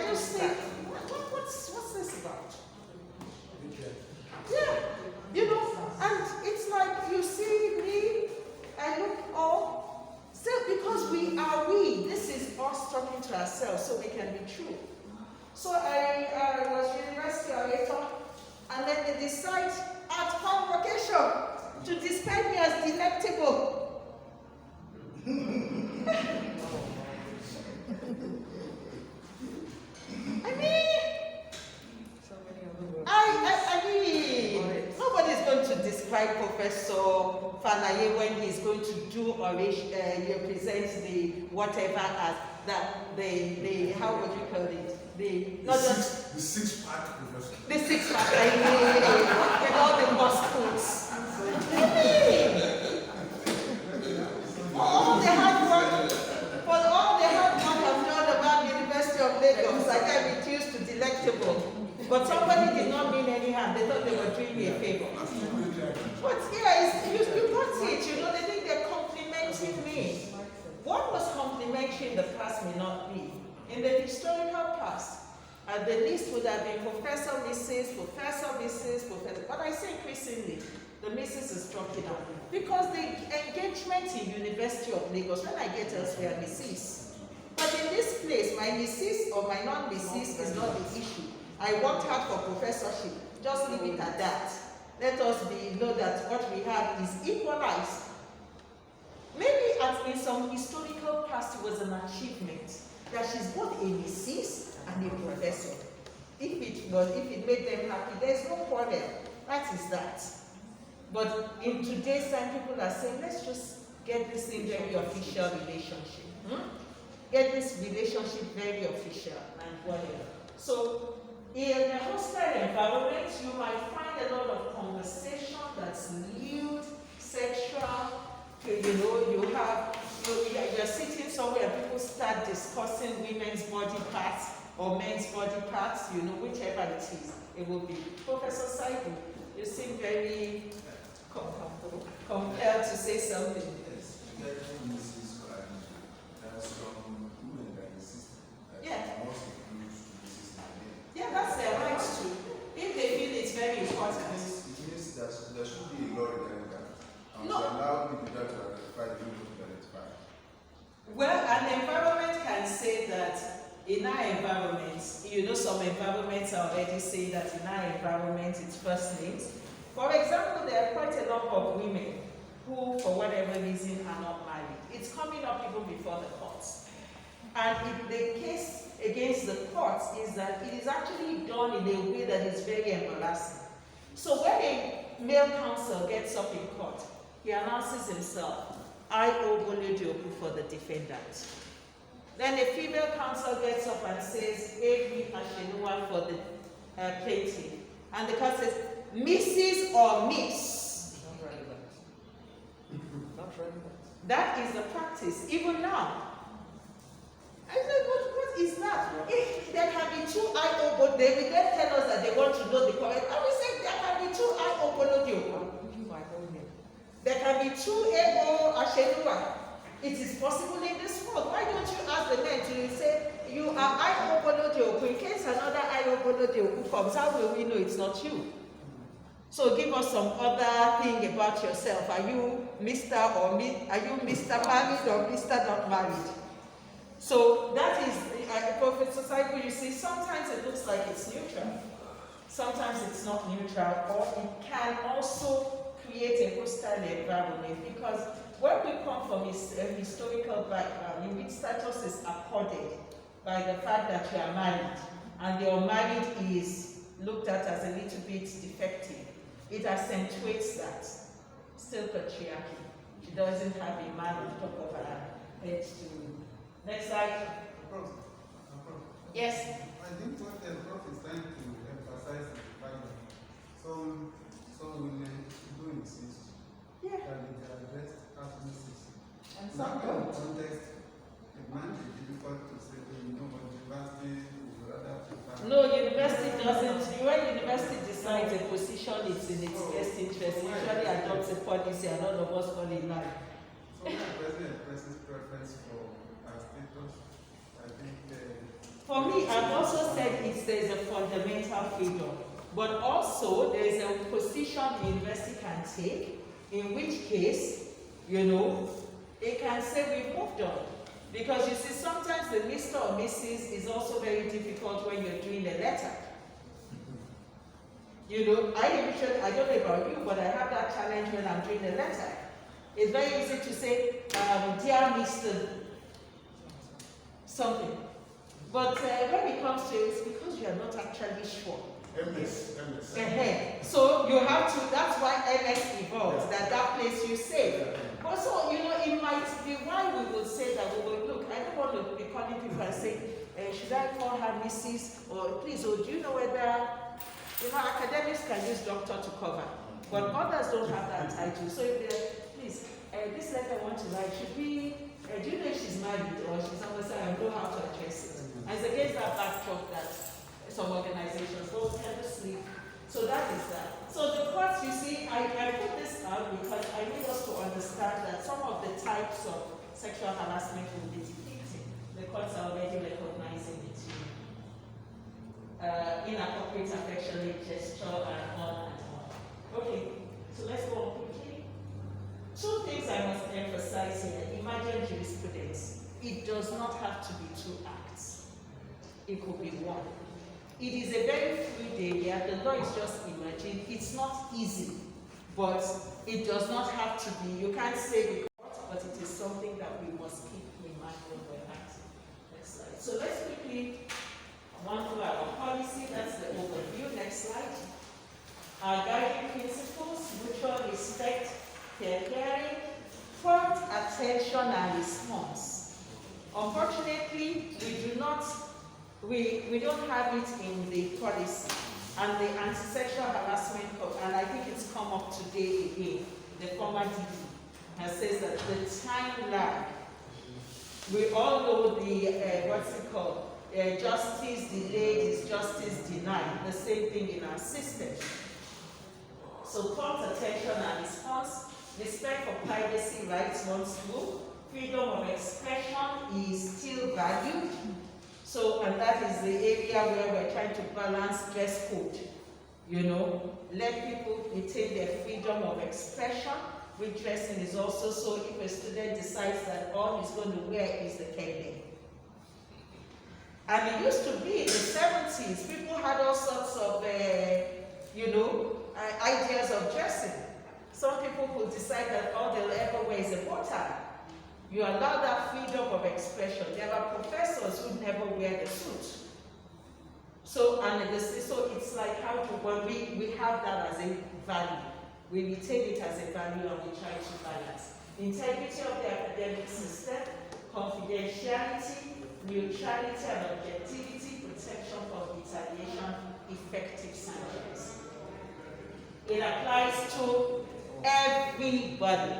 just think, what's this about? Yeah, and it's like you see me, I look all, still because this is us talking to ourselves so we can be true. So I was university orator, and then they decide at convocation to describe me as delectable. Nobody's going to describe Professor Fanaye when he's going to do oration, present the whatever as the how would you call it? The six-pack professor. The six-pack, with all the muscles. For all the hard work I've done about the University of Lagos, I get reduced to delectable. But somebody did not mean any harm. They thought they were doing me a favor. But you got it. They think they're complimenting me. What was complimentary in the past may not be. In the historical past, the list would have been Professor, Mrs., but I say increasingly, the Mrs. is dropping out. Because the engagement in University of Lagos, when I get elsewhere, Mrs. But in this place, my Mrs. or my non-Mrs. is not the issue. I worked hard for professorship. Just leave it at that. Let us know that what we have is equalized. Maybe in some historical past it was an achievement that she's both a Mrs. and a professor. If it made them happy, there's no quarrel. That is that. But in today's time, people are saying, let's just get this in very official relationship. Get this relationship very official and whatever. So in a hostile environment, you might find a lot of conversation that's lewd, sexual. You're sitting somewhere and people start discussing women's body parts or men's body parts, whichever it is. It will be. Professor Saibu, you seem very compelled to say something. Yes, Yeah, that's their right to. If they feel it's very important. It means that there should be a law regarding that. No. To allow individual to identify the people to identify. Well, an environment can say that in our environment, some environments are already saying that in our environment it's first names. For example, there are quite a lot of women who, for whatever reason, are not married. it's coming up even before the courts. And the case against the courts is that it is actually done in a way that is very embarrassing. So when a male counsel gets up in court, he announces himself, I Obolodioku for the defendant. Then a female counsel gets up and says, A.V. Ashenua for the plaintiff. And the court says, Mrs. or Miss. Not relevant. Not relevant. That is the practice, even now. I said, what is that? If there can be two I-O, they will then tell us that they want to know the correct. I will say there can be two I-O. There can be two A-O Ashenua. It is possible in this world. Why don't you ask the men to say, you are I-O in case another I-O comes, how will we know it's not you? So give us some other thing about yourself. Are you Mr. or are you Mr. married or Mr. not married? So that is, Professor Saibu, you see, sometimes it looks like it's neutral. Sometimes it's not neutral, or it can also create a hostile environment, because when we come from a historical background in which status is accorded by the fact that you are married, and the unmarried is looked at as a little bit defective, it accentuates that. Still patriarchy. She doesn't have a man on top of her head to. Next slide. Yes. I think what the Prof is trying to emphasize is the fact that some women do insist that they are addressed as Mrs. And In some that kind of don't. context, it might be difficult to say, but university would rather prefer. No, university doesn't. When university decides a position, it's in its best interest. It usually adopts a policy, and none of us fall in line. So when the president expresses preference for status, I think For me, I've also said there's a fundamental freedom, but also there is a position the university can take, in which case, it can say we've moved on. Because you see, sometimes the Mr. or Mrs. is also very difficult when you're doing a letter. I don't know about you, but I have that challenge when I'm doing a letter. It's very easy to say, dear Mr. something. But when it comes to it, it's because you are not actually sure. MS. So you have to, that's why MS evolved, that place you say. But so, it might be why we will say that we will look. I don't want to be calling people and say, should I call her Mrs. or please, do you know whether, academics can use doctor to cover, but others don't have that title. So if they're, please, this letter I want to write, should we, do you know if she's married or she's someone say, I know how to address it. And it's against that backdrop that some organizations don't tend to sleep. So that is that. So the courts, you see, I put this out because I need us to understand that some of the types of sexual harassment will be depicted. The courts are already recognizing it. Inappropriate affectionate gesture and on and on. Okay, so let's go on quickly. Two things I must emphasize here. Emergent jurisprudence. It does not have to be two acts. It could be one. It is a very fluid area. The law is just emerging. It's not easy, but it does not have to be. You can't say because, but it is something that we must keep in mind when we're acting. Next slide. So let's quickly run through our policy. That's the overview. Next slide. Our guiding principles: mutual respect, fair hearing, prompt attention and response. Unfortunately, we don't have it in the policy, and the anti-sexual harassment code, and I think it's come up today again. The former DD has says that the time lag. We all know the what's it called? Justice delayed is justice denied. The same thing in our system. So prompt attention and response. Respect for privacy rights runs through. Freedom of expression is still valued. So, and that is the area where we're trying to balance dress code. Let people retain their freedom of expression. With dressing is also so if a student decides that all he's going to wear is the kende. And it used to be in the 70s, people had all sorts of, ideas of dressing. Some people could decide that all they'll ever wear is a bow tie. You allow that freedom of expression. There are professors who never wear the suit. So, so it's like how to, well, we have that as a value. We retain it as a value and we try to balance. Integrity of the academic system, confidentiality, neutrality and objectivity, protection from retaliation, effective sanctions. It applies to everybody.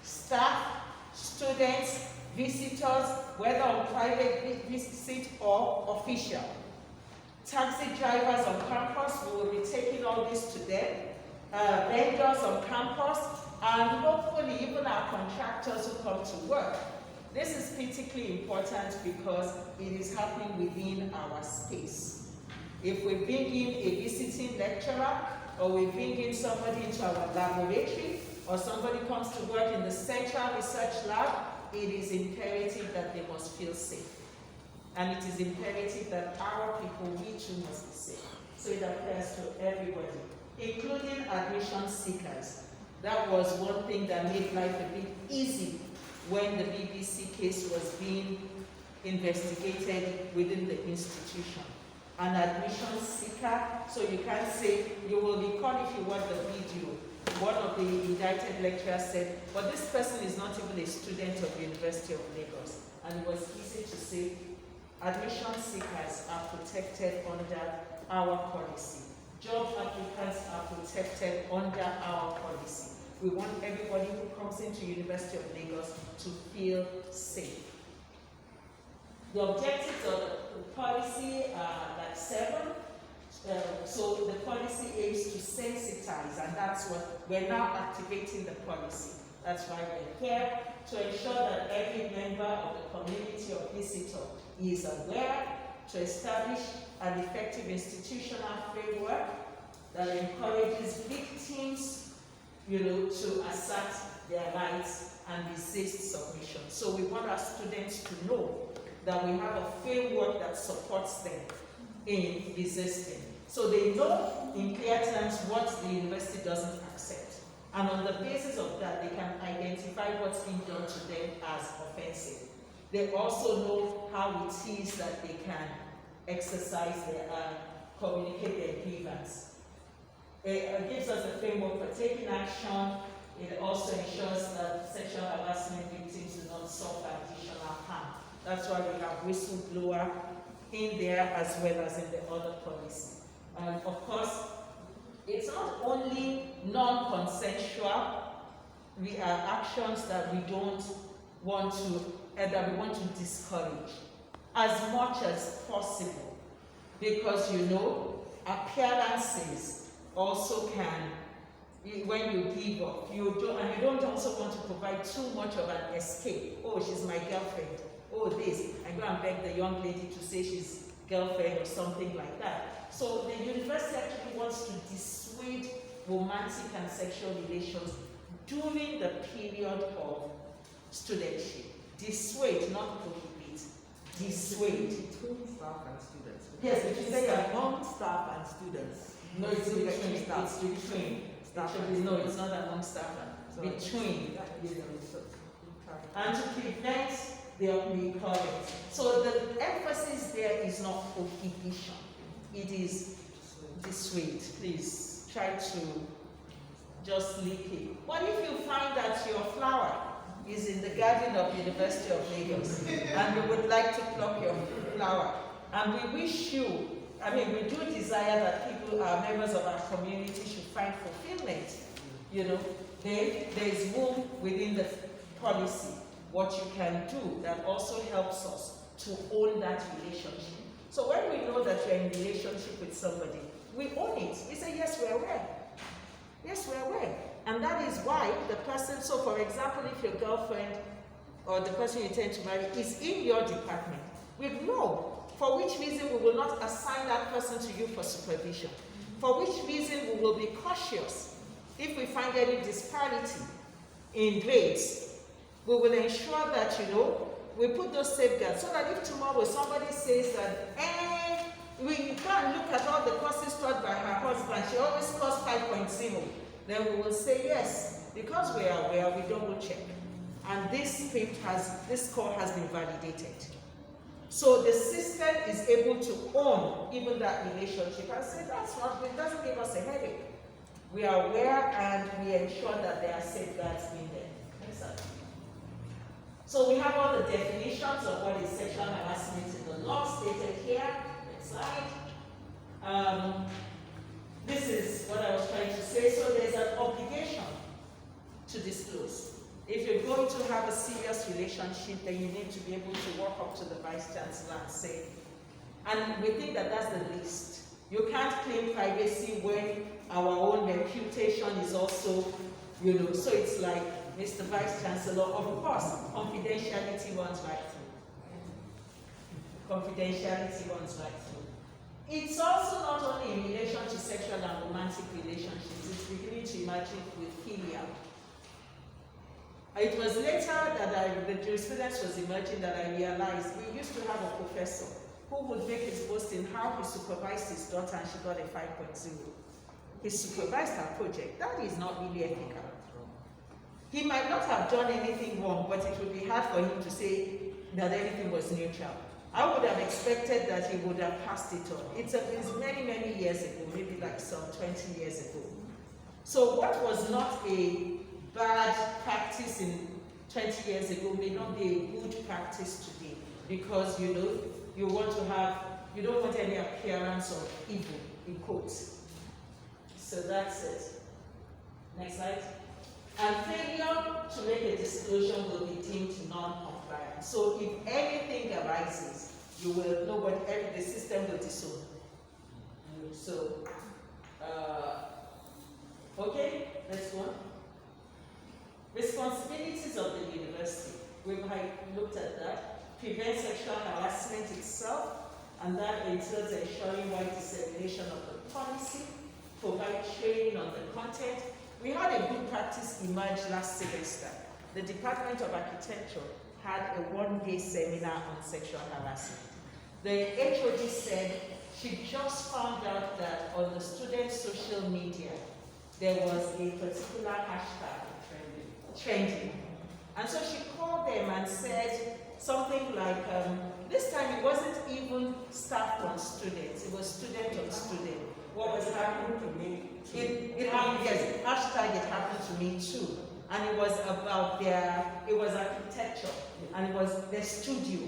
Staff, students, visitors, whether on private visit or official. Taxi drivers on campus, we will be taking all this to them. Vendors on campus, and hopefully even our contractors who come to work. This is particularly important because it is happening within our space. If we bring in a visiting lecturer, or we bring in somebody into our laboratory, or somebody comes to work in the Central Research Lab, it is imperative that they must feel safe. And it is imperative that our people, we too, must be safe. So it applies to everybody, including admission seekers. That was one thing that made life a bit easy when the BBC case was being investigated within the institution. An admission seeker, so you can say, you will recall if you watch the video, one of the indicted lecturers said, but this person is not even a student of the University of Lagos. And it was easy to say, admission seekers are protected under our policy. Job applicants are protected under our policy. We want everybody who comes into University of Lagos to feel safe. The objectives of the policy are like 7. So the policy aims to sensitize, and that's what we're now activating the policy. That's why we're here, to ensure that every member of the community or visitor is aware, to establish an effective institutional framework that encourages victims, to assert their rights and resist submission. So we want our students to know that we have a framework that supports them in resisting. So they know in clear terms what the university doesn't accept. And on the basis of that, they can identify what's being done to them as offensive. They also know how it is that they can exercise their, communicate their grievance. It gives us a framework for taking action. It also ensures that sexual harassment victims do not suffer additional harm. That's why we have whistleblower in there as well as in the other policy. And of course, it's not only non-consensual actions that we don't want to, that we want to discourage as much as possible, because appearances also can, when you give up, you don't also want to provide too much of an escape. Oh, she's my girlfriend. Oh, this. And go and beg the young lady to say she's girlfriend or something like that. So the university actually wants to dissuade romantic and sexual relations during the period of studentship. Dissuade, not prohibit. Dissuade. Between staff and students. Yes, between staff. Among staff and students. No, it's between. Staff. It's between. Staff. No, it's not among staff. Between. And to prevent the recurrence. So the emphasis there is not prohibition. It is dissuade. Please try to just leap it. What if you find that your flower is in the garden of the University of Lagos and you would like to pluck your flower? And we wish you, we do desire that people, members of our community, should find fulfillment. Then there is room within the policy what you can do that also helps us to own that relationship. So when we know that you're in a relationship with somebody, we own it. We say, yes, we're aware. Yes, we're aware. And that is why the person, so for example, if your girlfriend or the person you intend to marry is in your department, we know for which reason we will not assign that person to you for supervision. For which reason we will be cautious if we find any disparity in grades. We will ensure that, we put those safeguards so that if tomorrow somebody says that, we go and look at all the courses taught by her husband, she always scores 5.0, then we will say yes, because we are aware, we double check. and this score has been validated. So the system is able to own even that relationship and say, it doesn't give us a headache. We are aware and we ensure that there are safeguards in there. Next slide. So we have all the definitions of what is sexual harassment in the law stated here. Next slide. This is what I was trying to say. So there's an obligation to disclose. If you're going to have a serious relationship, then you need to be able to walk up to the Vice Chancellor and say, and we think that that's the least. You can't claim privacy when our own reputation is also, so it's like, Mr. Vice Chancellor, of course, confidentiality runs right through. Confidentiality runs right through. It's also not only in relation to sexual and romantic relationships, it's beginning to imagine with filial. It was later that the jurisprudence was emerging that I realized we used to have a professor who would make his boast in how he supervised his daughter and she got a 5.0. He supervised her project. That is not really ethical. He might not have done anything wrong, but it would be hard for him to say that everything was neutral. I would have expected that he would have passed it on. It's many, many years ago, maybe like some 20 years ago. So what was not a bad practice in 20 years ago may not be a good practice today, because you don't want any appearance of evil, in quotes. So that's it. Next slide. And failure to make a disclosure will be deemed non-compliant. So if anything arises, you will know what the system will disown. So, okay, next one. Responsibilities of the university. We might looked at that. Prevent sexual harassment itself, and that entails ensuring wide dissemination of the policy, provide training on the content. We had a good practice emerge last semester. The Department of Architecture had a one-day seminar on sexual harassment. The HOD said she just found out that on the student social media, there was a particular hashtag trending. And so she called them and said something like, this time it wasn't even staff on students, it was student on student. What was happening to me? It happened, yes, hashtag it happened to me too. And it was about it was architecture, and it was their studio.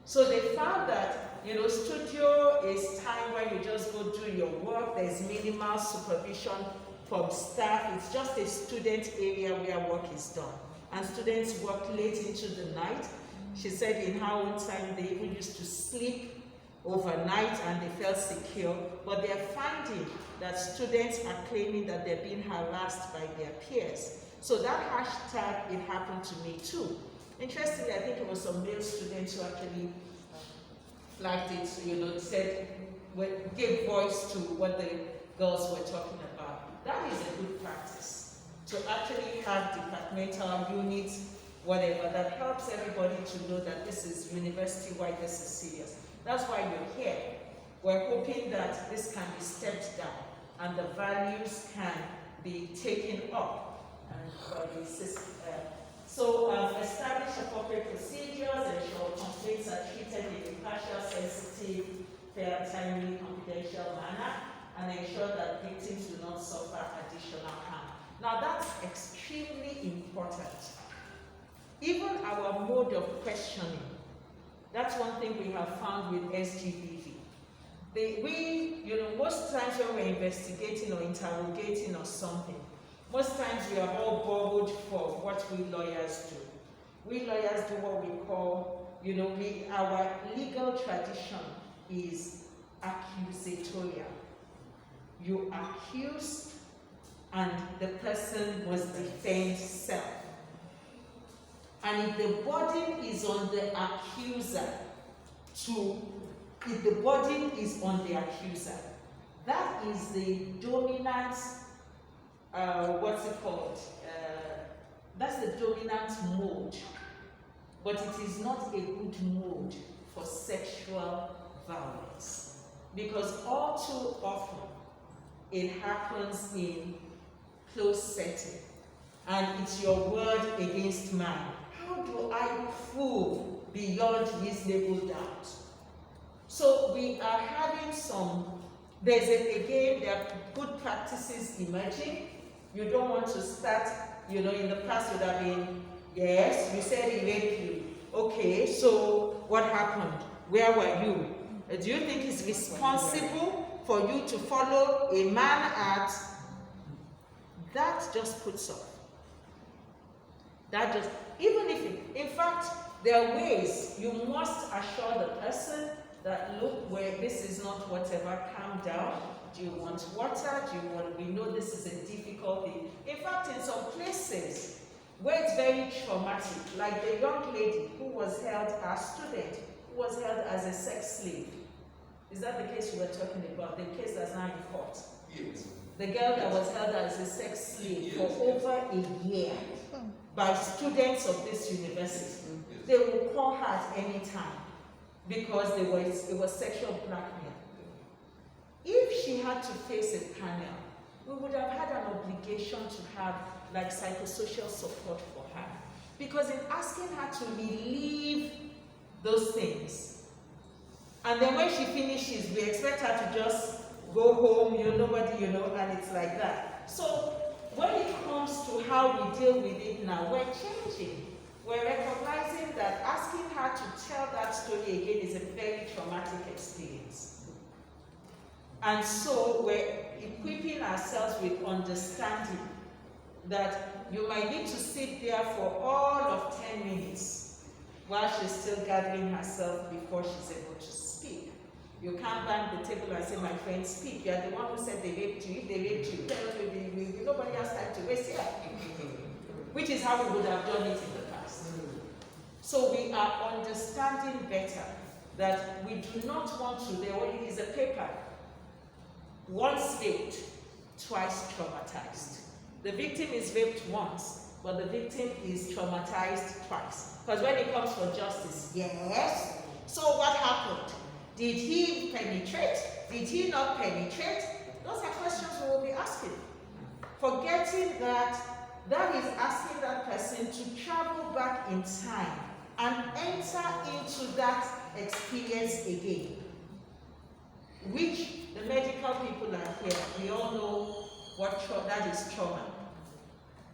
So they found that, studio is time when you just go do your work, there's minimal supervision from staff. It's just a student area where work is done. And students work late into the night. She said in her own time, they even used to sleep overnight and they felt secure. But they're finding that students are claiming that they're being harassed by their peers. So that hashtag, it happened to me too. Interestingly, I think it was some male students who actually flagged it, said, gave voice to what the girls were talking about. That is a good practice, to actually have departmental units, whatever, that helps everybody to know that this is university-wide, this is serious. That's why you're here. We're hoping that this can be stepped down and the values can be taken up. Establish appropriate procedures, ensure complaints are treated in a impartial, sensitive, fair, timely, confidential manner, and ensure that victims do not suffer additional harm. Now that's extremely important. Even our mode of questioning, that's one thing we have found with SGBV. Most times when we're investigating or interrogating or something, most times we are all borrowed for what we lawyers do. We lawyers do what we call, our legal tradition is accusatorial. You accuse and the person must defend self. And if the burden is on the accuser that is the dominant, that's the dominant mode. But it is not a good mode for sexual violence. Because all too often, it happens in closed setting. and it's your word against mine. How do I prove beyond reasonable doubt? So we are having there are good practices emerging. You don't want to start, in the past would have been, yes, you said he raped you. Okay, so what happened? Where were you? Do you think it's responsible for you to follow a man at? That just puts off. Even if, in fact, there are ways you must assure the person that, look, this is not whatever, calm down. Do you want water? We know this is a difficult thing. In fact, in some places where it's very traumatic, like the young lady who was held, our student, who was held as a sex slave. Is that the case we were talking about? The case that's now in court? Yes. The girl that was held as a sex slave for over a year by students of this university. They will call her at any time because it was sexual blackmail. If she had to face a panel, we would have had an obligation to have like psychosocial support for her. Because in asking her to relieve those things, and then when she finishes, we expect her to just go home, nobody, and it's like that. So when it comes to how we deal with it now, we're changing. We're recognizing that asking her to tell that story again is a very traumatic experience. And so we're equipping ourselves with understanding that you might need to sit there for all of 10 minutes while she's still gathering herself before she's able to speak. You can't bang the table and say, my friend, speak. You're the one who said they raped you. If they raped you, tell us nobody has time to waste here. Which is how we would have done it in the past. So we are understanding better that we do not want to, there only is a paper. Once raped, twice traumatized. The victim is raped once, but the victim is traumatized twice. Because when it comes for justice, yes. So what happened? Did he penetrate? Did he not penetrate? Those are questions we will be asking. Forgetting that is asking that person to travel back in time and enter into that experience again. Which the medical people are here. We all know what that is trauma.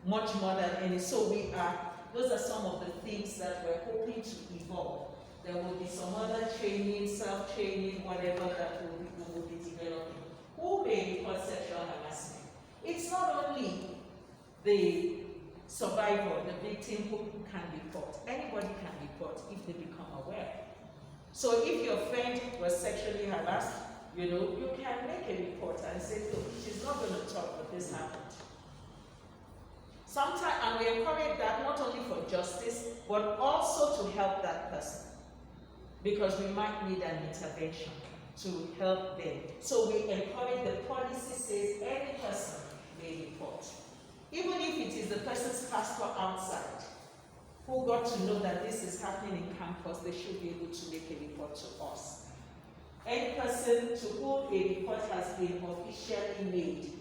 Much more than any. So those are some of the things that we're hoping to evolve. There will be some other training, self-training, whatever that we will be developing. Who may report sexual harassment? It's not only the survivor, the victim who can report. Anybody can report if they become aware. So if your friend was sexually harassed, you can make a report and say, look, she's not going to talk, but this happened. Sometimes, and we encourage that not only for justice, but also to help that person. Because we might need an intervention to help them. So we encourage, the policy says any person may report. Even if it is the person's pastor outside, who got to know that this is happening in campus, they should be able to make a report to us. Any person to whom a report has been officially made,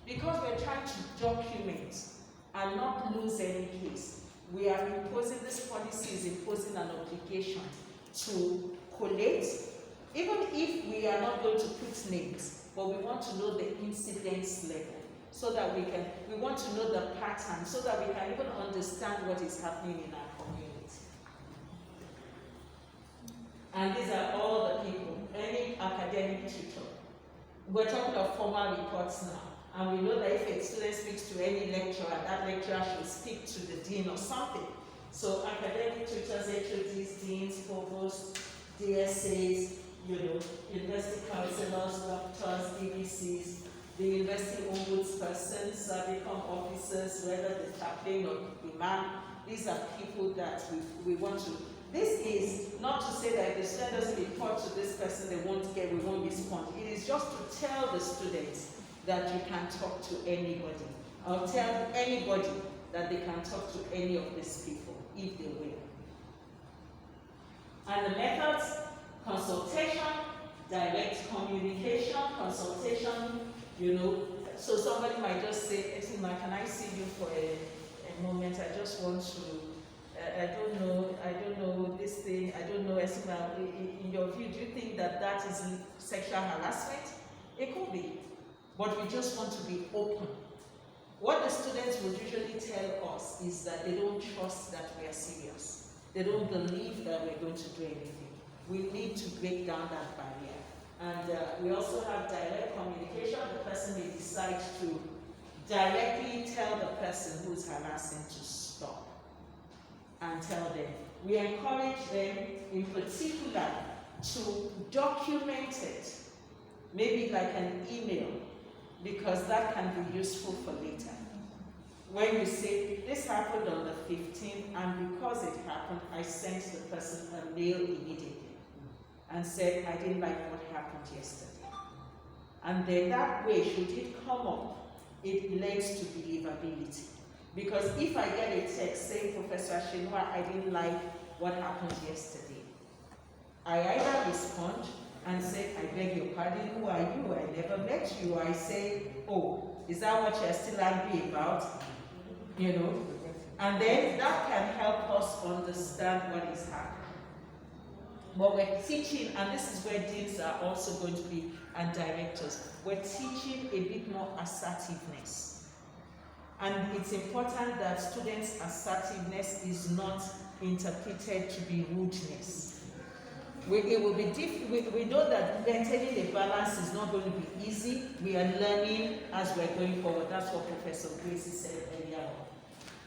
because we're trying to document and not lose any case, we are imposing, this policy is imposing an obligation to collate, even if we are not going to put names, but we want to know the incidence level, so that we want to know the pattern, so that we can even understand what is happening in our community. And these are all the people, any academic tutor. We're talking of formal reports now, and we know that if a student speaks to any lecturer, that lecturer should speak to the dean or something. So academic tutors, HODs, deans, provosts, DSAs, university counselors, doctors, DVCs, the university ombudspersons, become officers, whether the chaplain or imam. These are people that we want to. This is not to say that if the student doesn't report to this person, we won't respond. It is just to tell the students that you can talk to anybody. I'll tell anybody that they can talk to any of these people, if they will. And the methods: consultation, direct communication, consultation, so somebody might just say, can I see you for a moment, I just want to, I don't know this thing, I don't know, Esma, in your view, do you think that that is sexual harassment? It could be, but we just want to be open. What the students would usually tell us is that they don't trust that we are serious. They don't believe that we're going to do anything. We need to break down that barrier. And we also have direct communication. The person may decide to directly tell the person who's harassing to stop and tell them. We encourage them in particular to document it, maybe like an email, because that can be useful for later. When you say, this happened on the 15th, and because it happened, I sent the person a mail immediately and said, I didn't like what happened yesterday. And then that way, should it come up, it leads to believability. Because if I get a text saying, Professor Shinwa, I didn't like what happened yesterday, I either respond and say, I beg your pardon, who are you? I never met you. I say, oh, is that what you're still angry about? You know? And then that can help us understand what is happening. But we're teaching, and this is where deans are also going to be, and directors, we're teaching a bit more assertiveness. And it's important that students' assertiveness is not interpreted to be rudeness. It will be difficult. We know that maintaining a balance is not going to be easy. We are learning as we're going forward. That's what Professor Gracie said earlier on.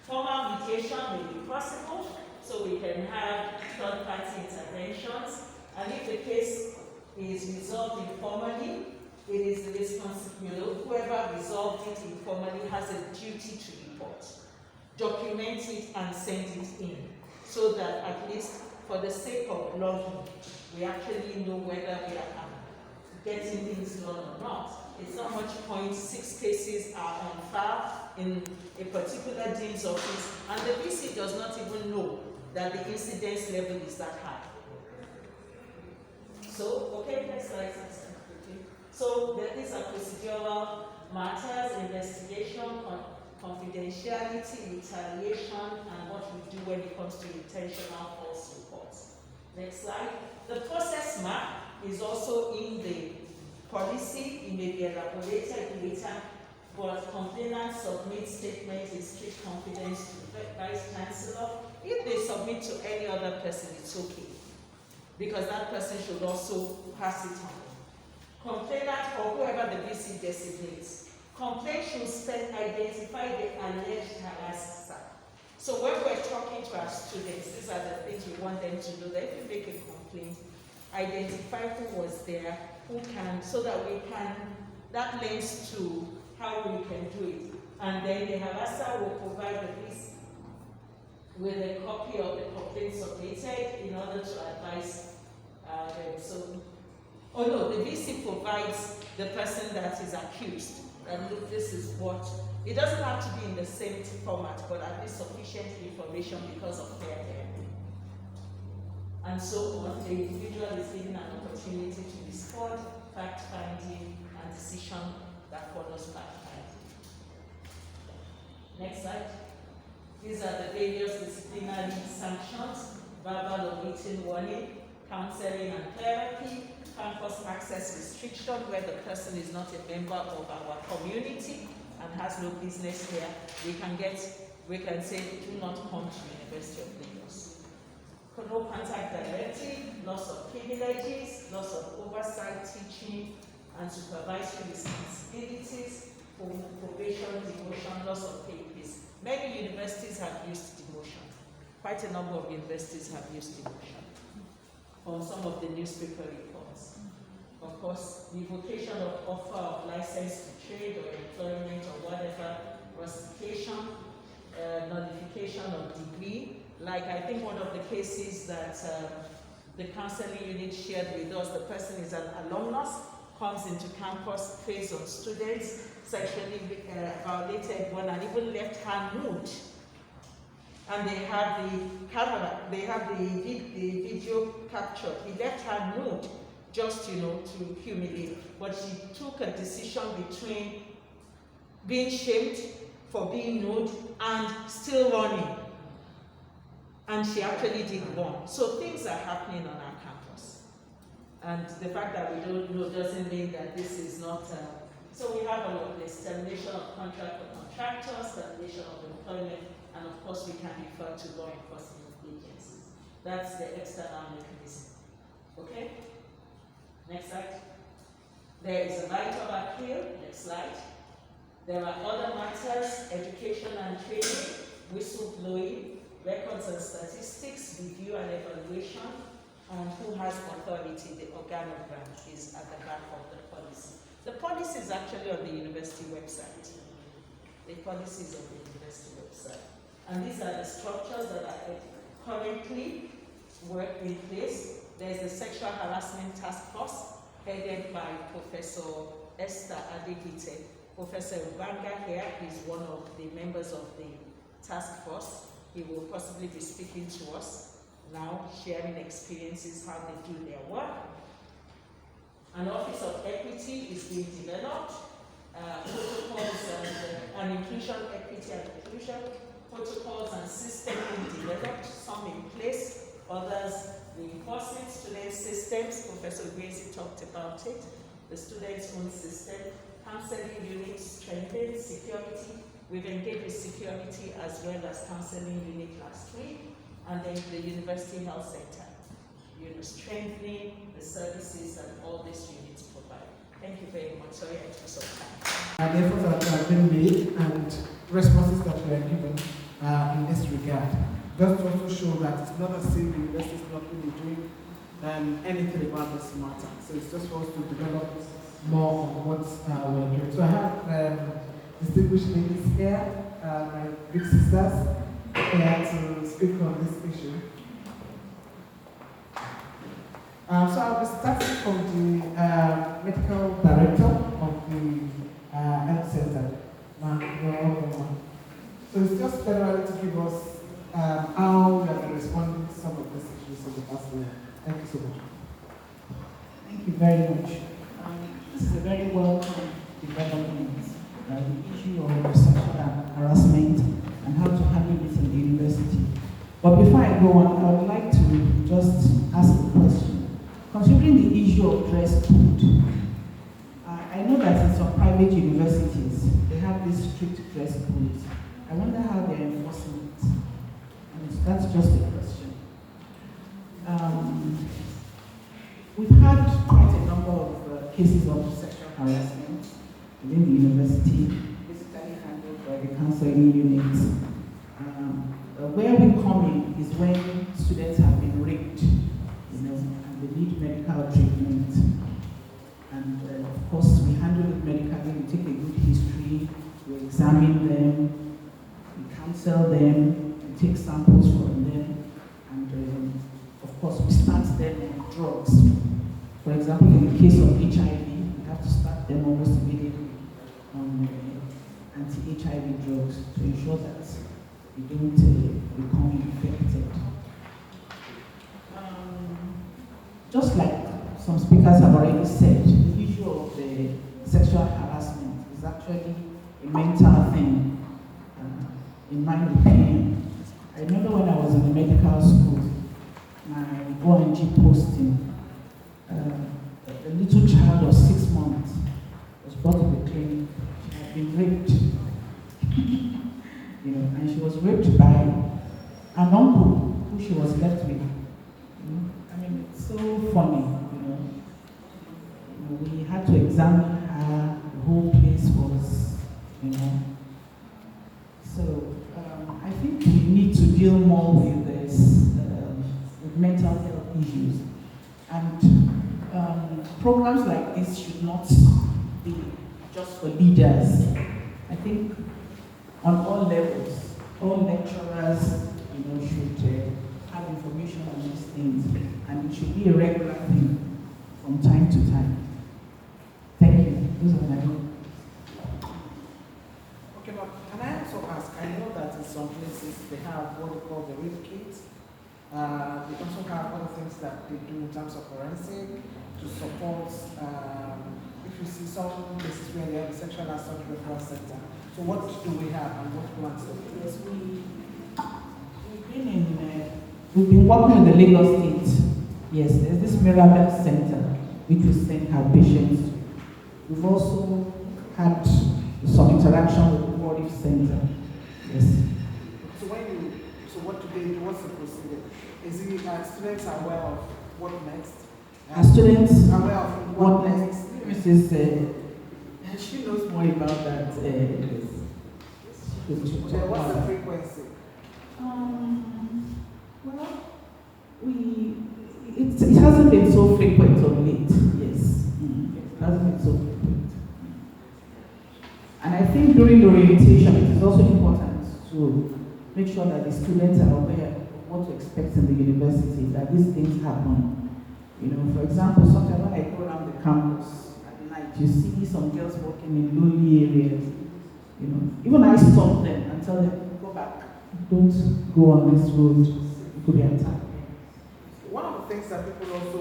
Formal mediation may be possible, so we can have third-party interventions. And if the case is resolved informally, it is the responsibility, whoever resolved it informally has a duty to report. Document it and send it in, so that at least for the sake of logging, we actually know whether we are getting things done or not. It's not much point 6 cases are on file in a particular dean's office, and the VC does not even know that the incidence level is that high. So, okay, next slide. So these are procedural matters, investigation, confidentiality, retaliation, and what we do when it comes to intentional false reports. Next slide. The process map is also in the policy. It may be elaborated later, but complainants submit statements in strict confidence to the Vice Chancellor. If they submit to any other person, it's okay, because that person should also pass it on. Complainant or whoever the VC designates. Complaint should identify the alleged harasser. So when we're talking to our students, these are the things we want them to know. That if you make a complaint, identify who was there, who can, so that we can, that links to how we can do it. And then the harasser will provide the VC with a copy of the complaint submitted in order to advise them. So, oh no, the VC provides the person that is accused. And look, this is what, it doesn't have to be in the same format, but at least sufficient information because of fair hearing. And so on, the individual is given an opportunity to respond, fact-finding, and decision that follows fact-finding. Next slide. These are the various disciplinary sanctions: verbal or written warning, counseling and therapy, campus access restriction where the person is not a member of our community and has no business here. We can say, do not come to University of Lagos. No contact directive, loss of privileges, loss of oversight, teaching and supervisory responsibilities, probation, demotion, loss of papers. Many universities have used demotion. Quite a number of universities have used demotion on some of the newspaper reports. Of course, revocation of offer of license to trade or employment or whatever, rustication, notification of degree. Like I think one of the cases that the counseling unit shared with us, the person is an alumnus, comes into campus, preys on students, sexually violated one, and even left her nude. And they have the camera, they have the video captured. He left her nude just, to humiliate. But she took a decision between being shamed for being nude and still running. And she actually did one. So things are happening on our campus. And the fact that we don't know doesn't mean that this is not. So we have all of this: termination of contract for contractors, termination of employment, and of course we can refer to law enforcement agencies. That's the external mechanism. Okay? Next slide. There is a right of appeal. Next slide. There are other matters: education and training, whistleblowing, records and statistics, review and evaluation, and who has authority. The organogram is at the back of the policy. The policy is actually on the university website. The policy is on the university website. And these are the structures that are currently in place. There's the Sexual Harassment Task Force, headed by Professor Esther Adigite. Professor Ubanga here is one of the members of the task force. He will possibly be speaking to us now, sharing experiences, how they do their work. An Office of Equity is being developed. Protocols and inclusion, equity and inclusion, protocols and systems being developed, some in place, others reinforcement, student systems. Professor Gracie talked about it. The students' own system, counseling units, strengthened, security. We've engaged with security as well as counseling unit last week, and then the University Health Center, strengthening the services that all these units provide. Thank you very much. Sorry I took some time. The efforts that have been made and responses that were given in this regard just also show that it's not as if the university is not really doing anything about this matter. So it's just for us to develop more on what we're doing. So I have distinguished ladies here, my big sisters, here to speak on this issue. So I'll be starting from the medical director of the health center. So it's just generally to give us how we have been responding to some of these issues in the past year. Thank you so much. Thank you very much. This is a very welcome development, the issue of sexual harassment and how to handle it in the university. But before I go on, I would like to just ask a question. Considering the issue of dress code, I know that in some private universities, they have these strict dress codes. I wonder how they're enforcing it. And that's just a question. We've had quite a number of cases of sexual harassment within the university, basically handled by the counseling units. Where we come in is when students have been raped, and they need medical treatment. And of course, we handle it medically. We take a good history, we examine them, we counsel them, we take samples from them, and of course, we start them on drugs. For example, in the case of HIV, we have to start them almost immediately on anti-HIV drugs to ensure that we don't become infected. Just like some speakers have already said, the issue of the sexual harassment is actually a mental thing, in my opinion. I remember when I was in the medical school, my ONG posting, a little child of 6 months was brought to the clinic. She had been raped, and she was raped by an uncle who she was left with. I mean, it's so funny, we had to examine her, the whole place was, So I think we need to deal more with this, with mental health issues. And programs like this should not be just for leaders. I think on all levels, all lecturers, should have information on these things, and it should be a regular thing from time to time. Thank you. Those are my own. Okay, but can I also ask, I know that in some places they have what they call the rape kits. They also have other things that they do in terms of forensic to support, if you see some places where they have a sexual assault referral center, So what do we have and what plans do we have? Yes, we've been working with the Lagos State. Yes, there's this Mirabel Center, which we send our patients to. We've also had some interaction with the Warif Center. Yes. So what do they do? What's the procedure? Is it students are aware of what next? Our students are aware of what next? Mrs. She knows more about that. What's the frequency? Well, it hasn't been so frequent of late. Yes, it hasn't been so frequent. And I think during the orientation, it is also important to make sure that the students are aware of what to expect in the university, that these things happen. You know, for example, sometimes when I go around the campus at night, you see some girls walking in lonely areas. You know, even I stop them and tell them, go back, don't go on this road, it could be attacked. One of the things that people also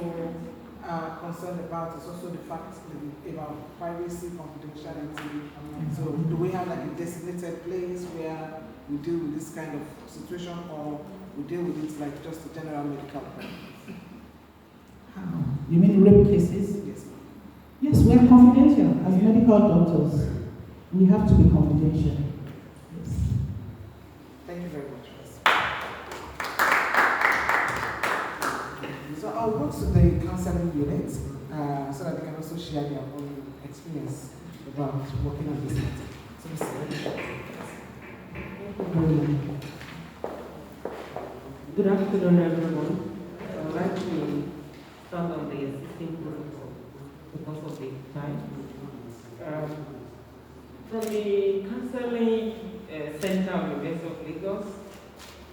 are concerned about is also the fact about privacy, confidentiality. So do we have like a designated place where we deal with this kind of situation, or we deal with it like just a general medical practice? You mean rape cases? Yes. Yes, we are confidential. As medical doctors, we have to be confidential. Yes. Thank you very much. So I'll go to the counseling unit so that they can also share their own experience about working on this matter. So, Mr. Good afternoon, everyone. I would like to start on the existing protocol because of the time. From the Counseling Center of University of Lagos,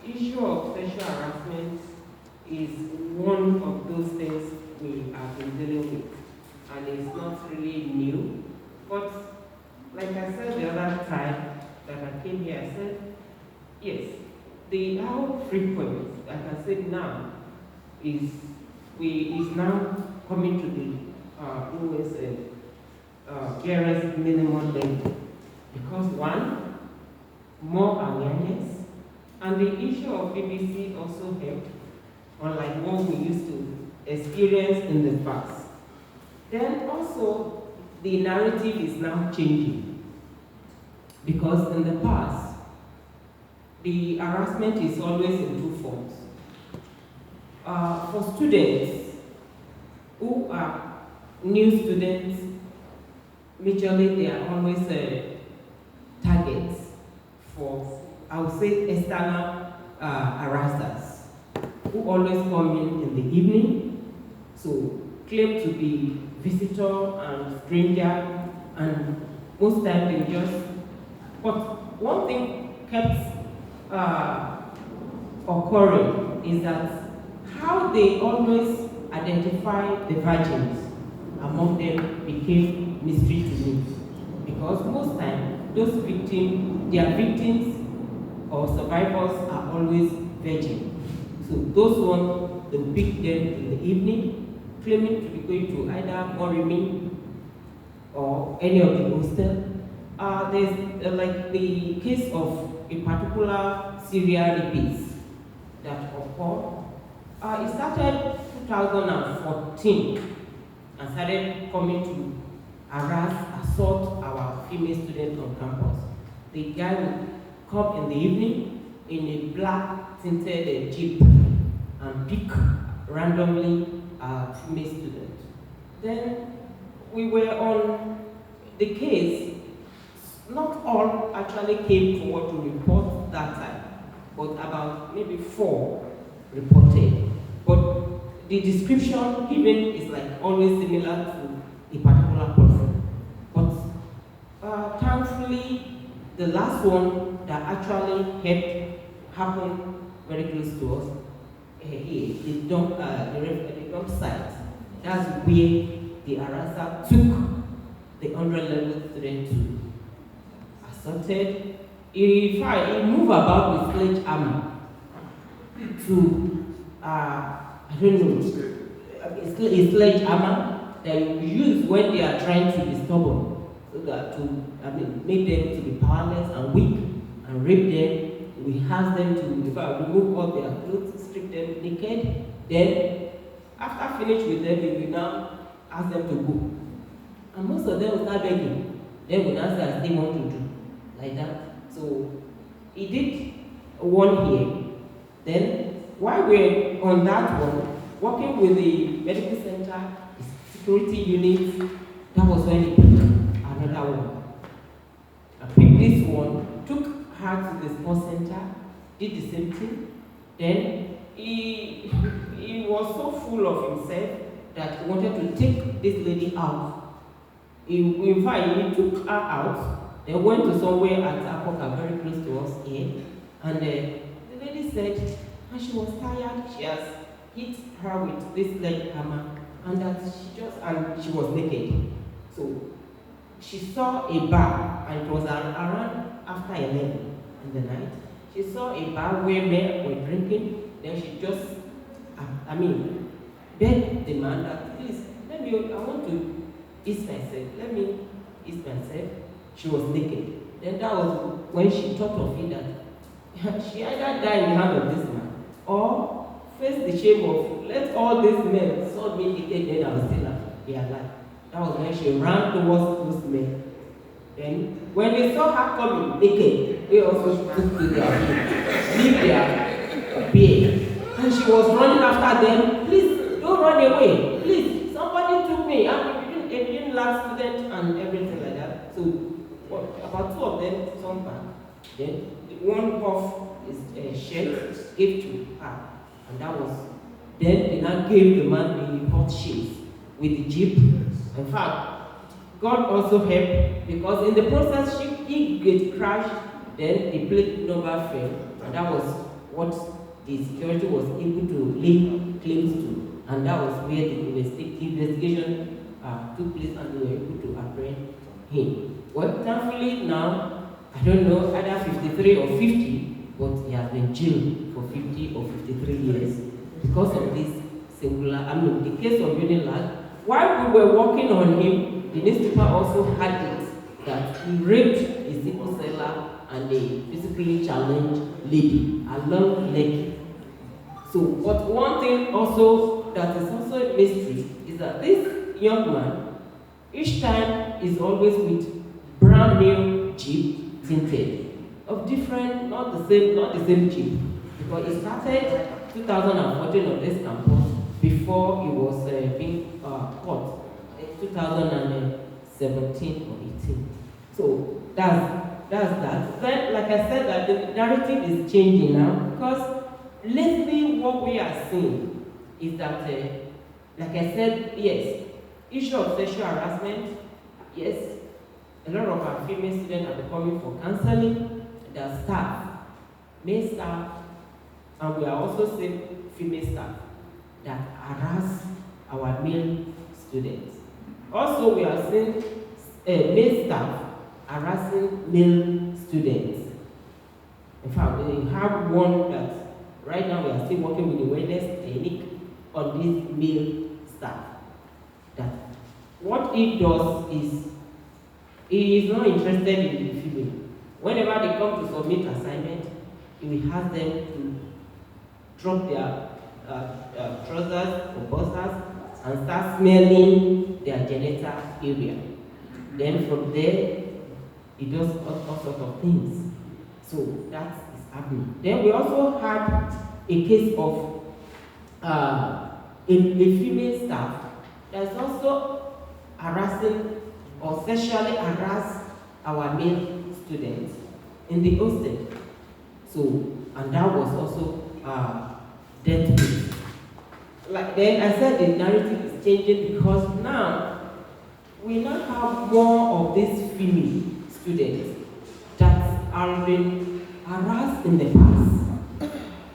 issue of sexual harassment is one of those things we have been dealing with, and it's not really new. But like I said the other time that I came here, I said, yes, how frequent, like I said now, is now coming to the barest minimum level. Because one, more awareness, and the issue of BBC also helped, unlike what we used to experience in the past. Then also, the narrative is now changing. Because in the past, the harassment is always in two forms. For students who are new students, majorly they are always targets for, I would say, external harassers who always come in the evening, so claim to be visitor and stranger, and most times they just. But one thing kept occurring is that how they always identify the virgins among them became mystery to me, because most times those victims, their victims or survivors are always virgin. So those ones, they pick them in the evening, claiming to be going to either Morimi or any of the hostel. There's like the case of a particular serial rapist that occurred. It started 2014 and started coming to harass, assault our female students on campus. The guy would come in the evening in a black tinted jeep and pick randomly female students. Then we were on the case. Not all actually came forward to report that time, but about maybe 4 reported. But the description given is like always similar to a particular person. But thankfully, the last one that actually happened very close to us, the dump site. That's where the harasser took the 100-level student to. Assaulted. He moved about with sledgehammer to, I don't know, a sledgehammer that you use when they are trying to be stubborn. So so that make them to be powerless and weak and rape them. We ask them to remove all their clothes, strip them naked. Then, after finish with them, we will now ask them to go. And most of them will start begging. Then we now say as they want to do, like that. So, he did one here. Then, while we're on that one, working with the medical center, the security units, that was when he picked another one. I picked this one, took her to the sports center, did the same thing. Then he was so full of himself that he wanted to take this lady out. In fact, he took her out, then went to somewhere at Apoka, very close to us here. And the lady said, and she was tired, she has hit her with this leg hammer, and that she was naked. So she saw a bar, and it was around after 11 in the night. She saw a bar where men were drinking. Then she just, begged the man that, please, I want to ease myself. Let me ease myself. She was naked. Then that was when she thought of it that she either die in the hand of this man or face the shame of let all these men saw me naked, then I will still be alive. That was when she ran towards those men. Then, when they saw her coming naked, they also took to their feet, leave their beard. And she was running after them. Please, don't run away. Please, somebody took me. I'm a beginning lab student and everything like that. So, about two of them turned back. Then, one of his shirt gave to her. And that was, then they now gave the man the hot shoes with the jeep. In fact, God also helped because in the process he get crashed, then the plate number fell, and that was what the security was able to lay claims to, and that was where the investigation took place, and they were able to apprehend him. Well, thankfully now, I don't know either 53 or 50, but he has been jailed for 50 or 53 years because of this singular. The case of Unilag. While we were working on him, the newspaper also had it that he raped a sickle seller and a physically challenged lady, a long leg. So, but one thing also that is also a mystery is that this young man, each time is always with brand new Jeep tinted, of different, not the same Jeep, because he started 2014 on this campus before he was being caught in 2017 or 18. So that's that. Then, like I said, that the narrative is changing now because lately what we are seeing is that, like I said, yes, issue of sexual harassment, yes, a lot of our female students are coming for counseling. Their staff, male staff, and we are also seeing female staff that harass our male students. Also, we are seeing male staff harassing male students. In fact, we have one that right now we are still working with the wellness clinic on this male staff. That what it does is he is not interested in the female. Whenever they come to submit assignment, he will ask them to drop their trousers or boxers and start smelling their genital area. Then from there, he does all sorts of things. So that is happening. Then we also had a case of a female staff that's also harassing or sexually harass our male students in the hostel. So, and that was also death rate. Like then I said the narrative is changing because now we now have more of these female students that are being harassed in the past.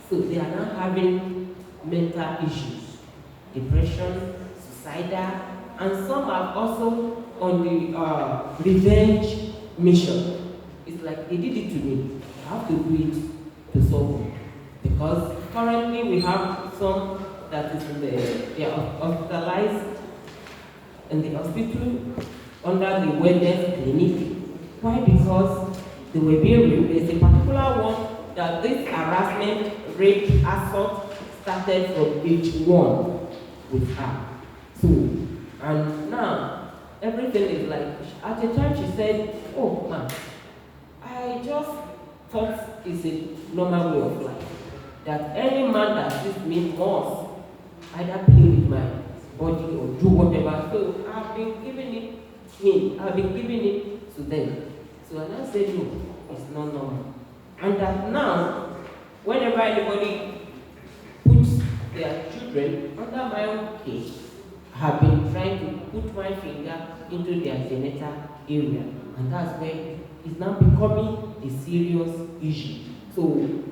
So they are now having mental issues, depression, suicidal, and some are also on the revenge mission. It's like they did it to me. I have to do it to someone. Because currently we have some that is in they are hospitalized in the hospital, under the wellness clinic. Why? Because they were being raped. There's a particular one that this harassment, rape, assault started from age 1 with her. So, and now everything is like, at the time she said, oh man, I just thought it's a normal way of life. That any man that sees me must either play with my body or do whatever. So I've been giving it to them. So I now said, no, it's not normal. And that now, whenever anybody puts their children under my own care, I have been trying to put my finger into their genital area. And that's where it's now becoming a serious issue. So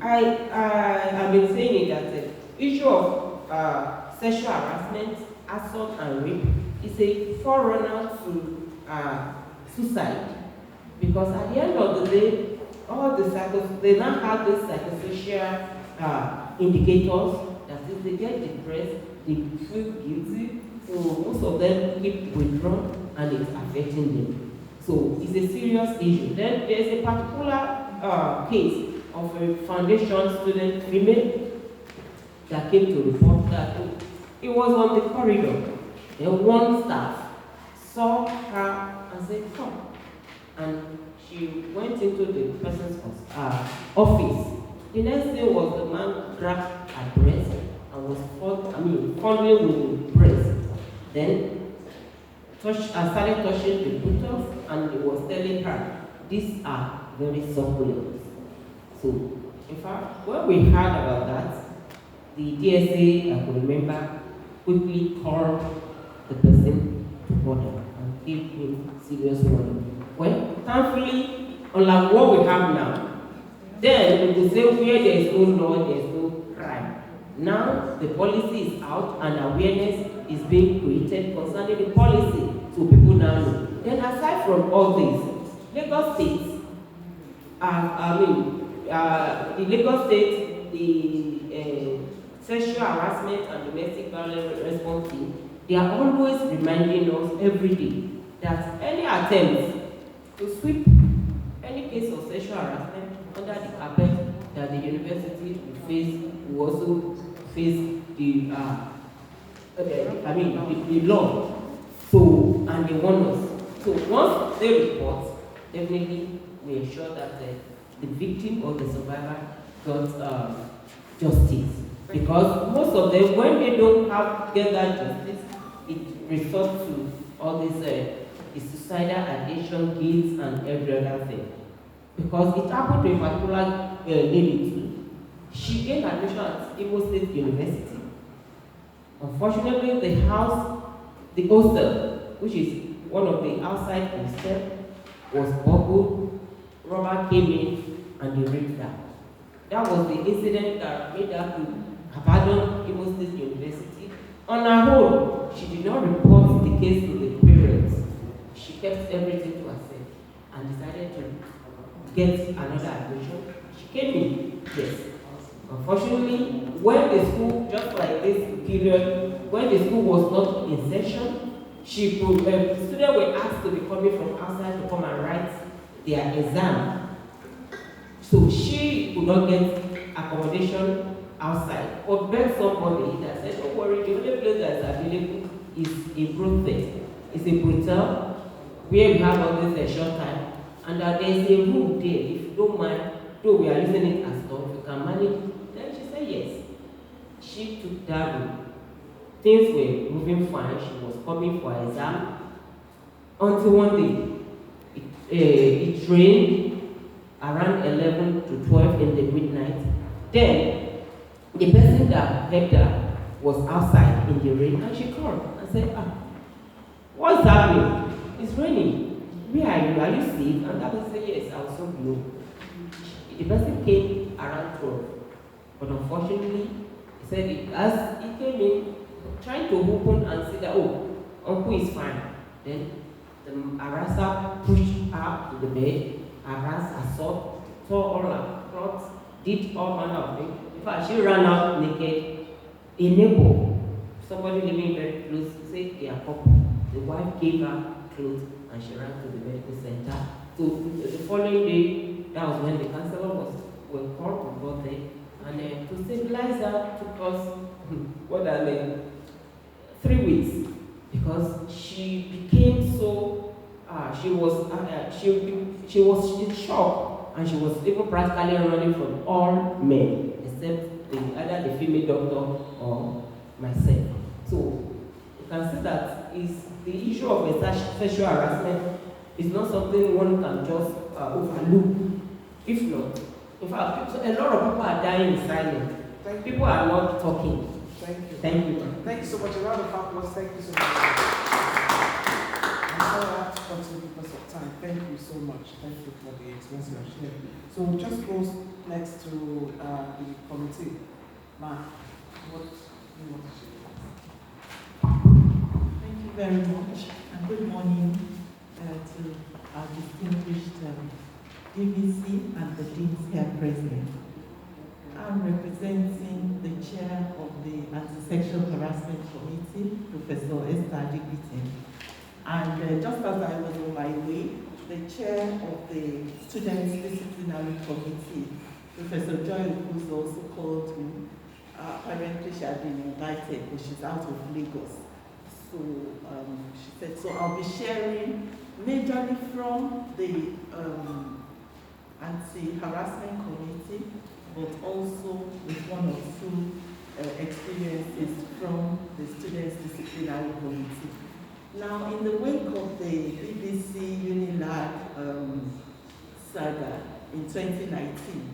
I've been saying that the issue of sexual harassment, assault and rape is a forerunner to suicide. Because at the end of the day, they now have these psychosocial indicators that if they get depressed, they feel guilty, so most of them keep withdrawn and it's affecting them. So it's a serious issue. Then there's a particular case of a foundation student female that came to report that it was on the corridor. Then one staff saw her and said, come. And she went into the person's office. The next thing was the man grabbed her breast and was fondling with the breast. Then started touching the buttocks and he was telling her, these are very succulent. So, in fact, when we heard about that, the DSA, I can remember, quickly called the person to order and gave him serious warning. Well, thankfully, unlike what we have now, then we will say where there is no law, there is no crime. Now, the policy is out and awareness is being created concerning the policy, so people now know. Then aside from all this, Lagos State, the Lagos State, the Sexual Harassment and Domestic Violence Response Team, they are always reminding us every day that any attempt to sweep any case of sexual harassment under the carpet, that the university will also face the law. So, and they warn us. So once they report, definitely we ensure that the victim or the survivor got justice. Because most of them, when they don't get that justice, it resorts to all this the suicidal ideation, guilt, and every other thing. Because it happened to a particular lady too. She gained admission at Imo State University. Unfortunately, the hostel, which is one of the outside hostels, was bubbled, robber came in, and they raped her. That was the incident that made her to abandon Imo State University. On her own, she did not report the case to the parents. She kept everything to herself and decided to get another admission. She came in, yes. Unfortunately, when the school, just like this period, when the school was not in session, students were asked to be coming from outside to come and write their exam. So she could not get accommodation outside, or begged somebody that said, don't worry, the only place that is available is a brothel. It's a brothel where we have all this short time, and that there is a room there. If you don't mind, though we are using it as storage, you can manage it. Then she said yes. She took that room. Things were moving fine. She was coming for her exam until one day it rained around 11 to 12 in the midnight. Then the person that helped her was outside in the rain, and she called and said, what's happening? It's raining. Where are you? Are you safe? And that person said, yes, I was so below. The person came around 12. But unfortunately, he said as he came in, trying to open and see that, oh, uncle is fine. Then the harasser pushed her to the bed, harassed, assault, tore all her clothes, did all manner of things. In fact, she ran out naked. A neighbor, somebody living very close, said they are couple. The wife gave her clothes and she ran to the medical center. So the following day, that was when the counselor was called, we got there, and to stabilize her took us more than 3 weeks, because she became so, she was in shock, and she was even practically running from all men, except either the female doctor or myself. So you can see that is the issue of sexual harassment is not something one can just overlook. If not, in fact, a lot of people are dying in silence. People are not talking. Thank you. Thank you. Thank you so much. A round of applause. Thank you so much. I'm sorry I have to continue because of time. Thank you so much. Thank you for the experience you have shared. So we'll just go next to the committee. Ma, what do you want to say? Thank you very much, and good morning to our distinguished DVC and the deans here present. I'm representing the chair of the Anti-Sexual Harassment Committee, Professor Esther Digbitin. And just as I was on my way, the chair of the Students' Disciplinary Committee, Professor Joy, who's also called me, apparently she had been invited, but she's out of Lagos. So she said, so I'll be sharing majorly from the Anti-Harassment Committee, but also with one or two experiences from the Students' Disciplinary Committee. Now, in the wake of the BBC Unilag saga in 2019,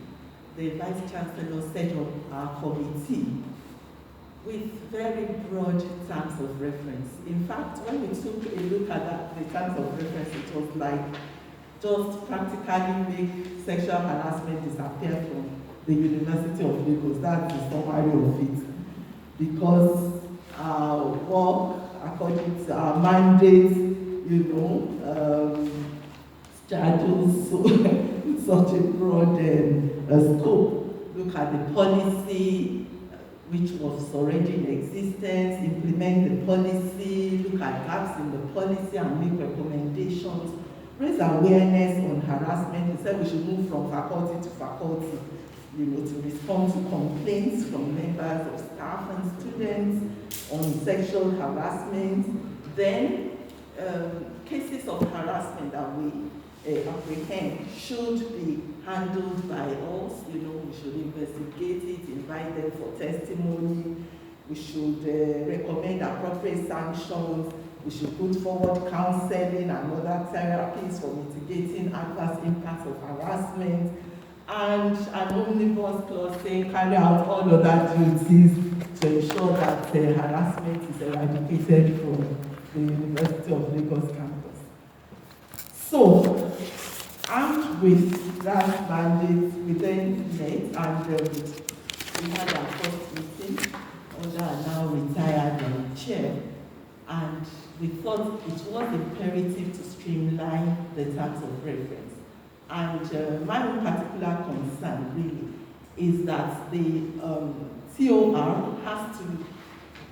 the Vice Chancellor set up our committee with very broad terms of reference. In fact, when we took a look at the terms of reference, it was like just practically make sexual harassment disappear from the University of Lagos. That's the summary of it. Because our work, according to our mandates, straddles such a broad scope. Look at the policy, which was already in existence, implement the policy, look at gaps in the policy and make recommendations, raise awareness on harassment. He said we should move from faculty to faculty, to respond to complaints from members of staff and students on sexual harassment. Then, cases of harassment that we apprehend should be handled by us. We should investigate it, invite them for testimony. We should recommend appropriate sanctions. We should put forward counseling and other therapies for mitigating adverse impacts of harassment, and an omnibus clause saying carry out all other duties to ensure that harassment is eradicated from the University of Lagos campus. So, armed with that mandate, we then met and we had our first meeting under our now retired chair, and we thought it was imperative to streamline the terms of reference. And my own particular concern really is that the TOR has to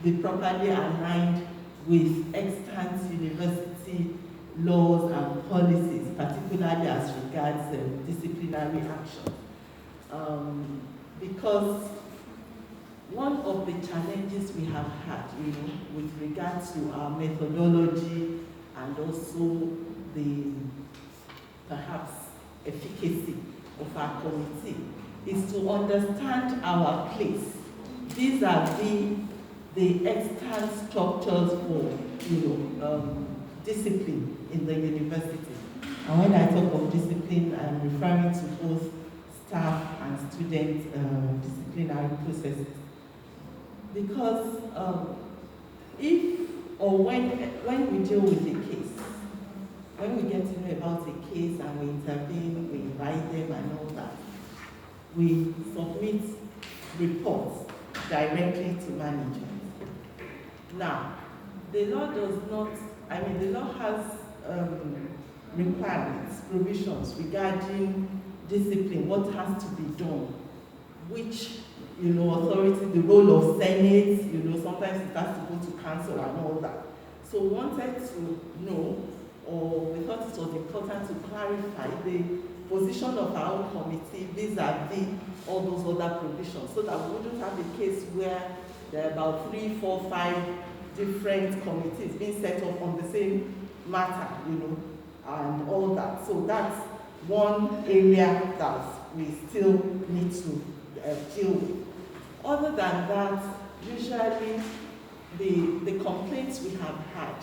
be properly aligned with extant university laws and policies, particularly as regards disciplinary action. Because one of the challenges we have had, with regard to our methodology and also the perhaps efficacy of our committee, is to understand our place. These are the extant structures for discipline in the university. And when I talk of discipline, I'm referring to both staff and student disciplinary processes. Because if or when we deal with a case, when we get to know about a case and we intervene, we invite them and all that, we submit reports directly to management. Now, the law does not, the law has requirements, provisions regarding discipline, what has to be done, which, authority, the role of Senate, sometimes it has to go to council and all that. So we wanted to know or we thought it was important to clarify the position of our own committee vis-a-vis all those other provisions, so that we wouldn't have a case where there are about 3, 4, 5 different committees being set up on the same matter, and all that. So that's one area that we still need to deal with. Other than that, usually the complaints we have had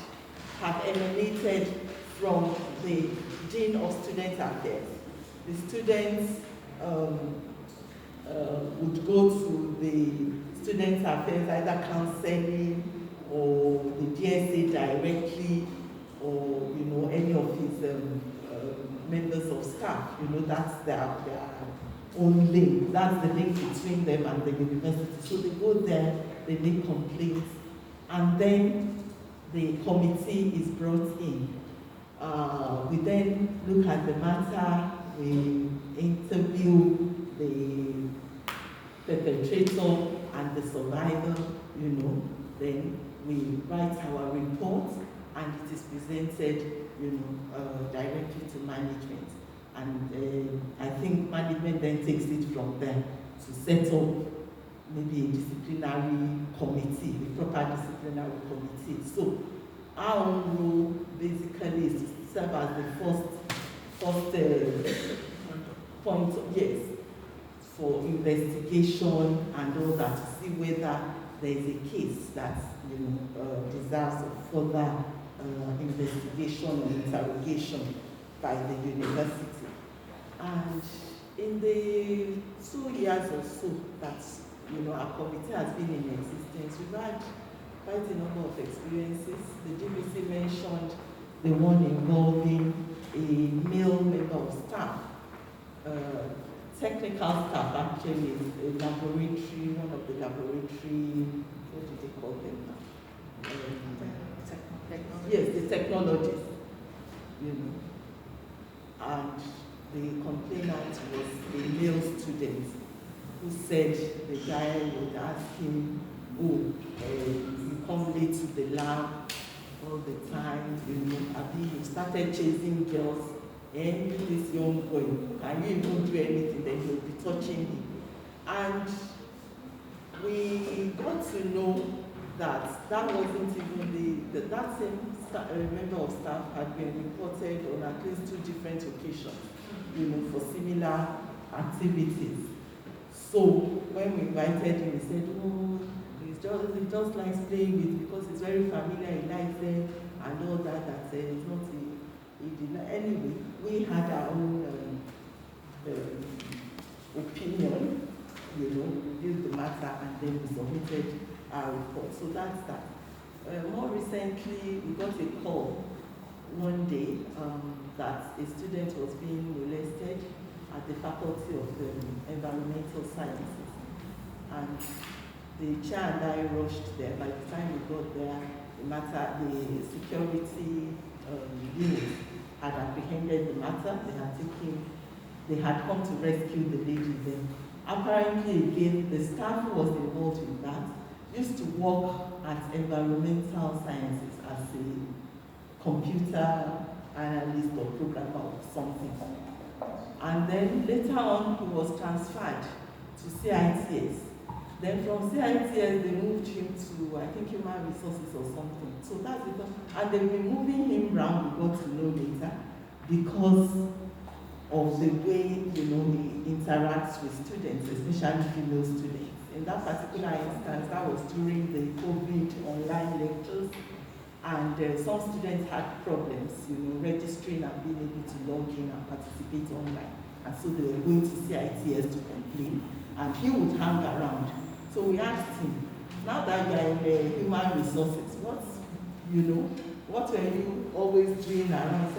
have emanated from the Dean of Student Affairs. The students would go to the Student Affairs, either counseling or the DSA directly, or any of his members of staff. That's their own link. That's the link between them and the university. So they go there, they make complaints, and then the committee is brought in. We then look at the matter, we interview the perpetrator and the survivor, then we write our report, and it is presented, directly to management. And I think management then takes it from there to set up maybe a disciplinary committee, a proper disciplinary committee. So our own role basically is to serve as the first point, yes, for investigation and all that, to see whether there is a case that deserves further investigation or interrogation by the university. And in the 2 years or so that our committee has been in existence, we've had quite a number of experiences. The GBC mentioned the one involving a male member of staff, technical staff actually, a laboratory, one of the laboratory, what do they call them now? Yes, the technologists, and the complainant was a male student who said the guy would ask him, you come late to the lab all the time, you started chasing girls, and this young boy, can you even do anything? Then he'll be touching him. And we got to know that wasn't even that same member of staff had been reported on at least 2 different occasions, for similar activities. So when we invited him, he said, he just likes playing with because it's very familiar, he likes them and all that, it's not he did not. Anyway, we had our own opinion, we reviewed the matter, and then we submitted our report. So that's that. More recently, we got a call one day that a student was being molested at the Faculty of Environmental Sciences. And the chair and I rushed there. By the time we got there, the security unit had apprehended the matter. They had come to rescue the lady then. Apparently, again, the staff who was involved in that used to work at Environmental Sciences as a computer analyst or programmer or something. And then later on, he was transferred to CITS. Then from CITS, they moved him to, I think, Human Resources or something. So that's it. And they've been moving him around, we got to know later, because of the way, he interacts with students, especially female students. In that particular instance, that was during the COVID online lectures, and some students had problems, registering and being able to log in and participate online. And so they were going to CITS to complain, and he would hang around. So we asked him, now that you are in the human resources, what were you always doing around?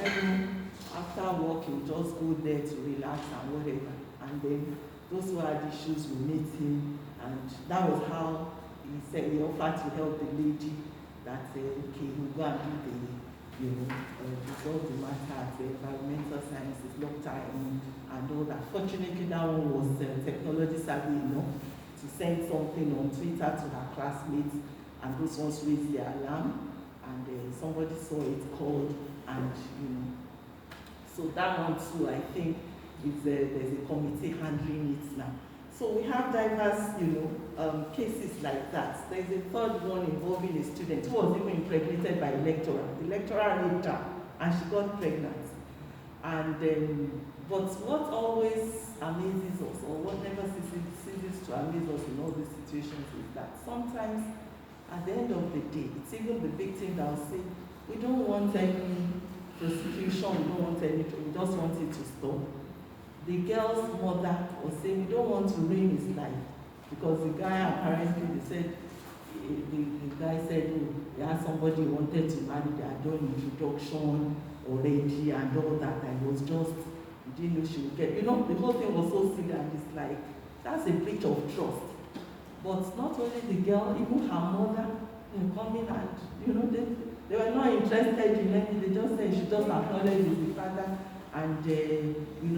After work, you just go there to relax and whatever. And then those who had issues will meet him, and that was how he said he offered to help the lady that we'll go and do resolve the matter at the Environmental Sciences, locked her in and all that. Fortunately, that one was technology savvy enough to send something on Twitter to her classmates, and those ones raised the alarm, and somebody saw it, called, and so that one too, I think, there's a committee handling it now. So we have diverse, cases like that. There's a third one involving a student who was even impregnated by a lecturer. The lecturer raped her, and she got pregnant. And but what always amazes us, or what never ceases to amaze us in all these situations, is that sometimes, at the end of the day, it's even the victim that will say, we don't want any prosecution, we don't want anything, we just want it to stop. The girl's mother will say, we don't want to ruin his life, because the guy apparently, they said, the guy said, oh, he had somebody who wanted to marry, they had done introduction already and all that, and it was just, you didn't know she would get, the whole thing was so silly, and it's like, that's a breach of trust. But not only the girl, even her mother, coming and, they were not interested in anything, they just said she just acknowledged the father, and,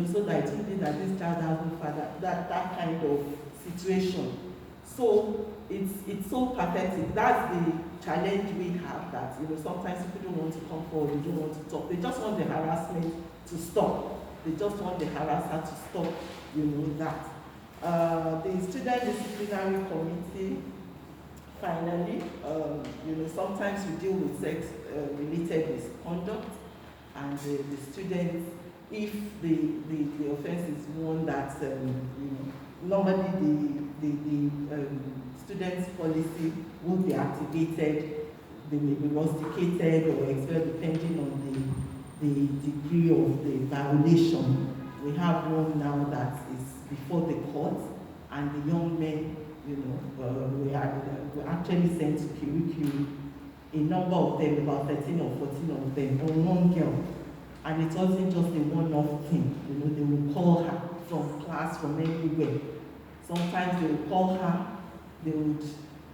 so that it would be that this child has no father, that kind of situation. So it's so pathetic. That's the challenge we have, that sometimes people don't want to come forward, they don't want to talk. They just want the harassment to stop. They just want the harasser to stop, that. The Student Disciplinary Committee, finally, sometimes we deal with sex-related misconduct, and the students, if the offense is one that, normally the students' policy will be activated, they may be rusticated or expelled depending on the degree of the violation. We have one now that is before the court, and the young men, were actually sent to Kirikiri. A number of them, about 13 or 14 of them, on one girl. And it wasn't just a one-off thing. They would call her from class, from anywhere. Sometimes they would call her, they would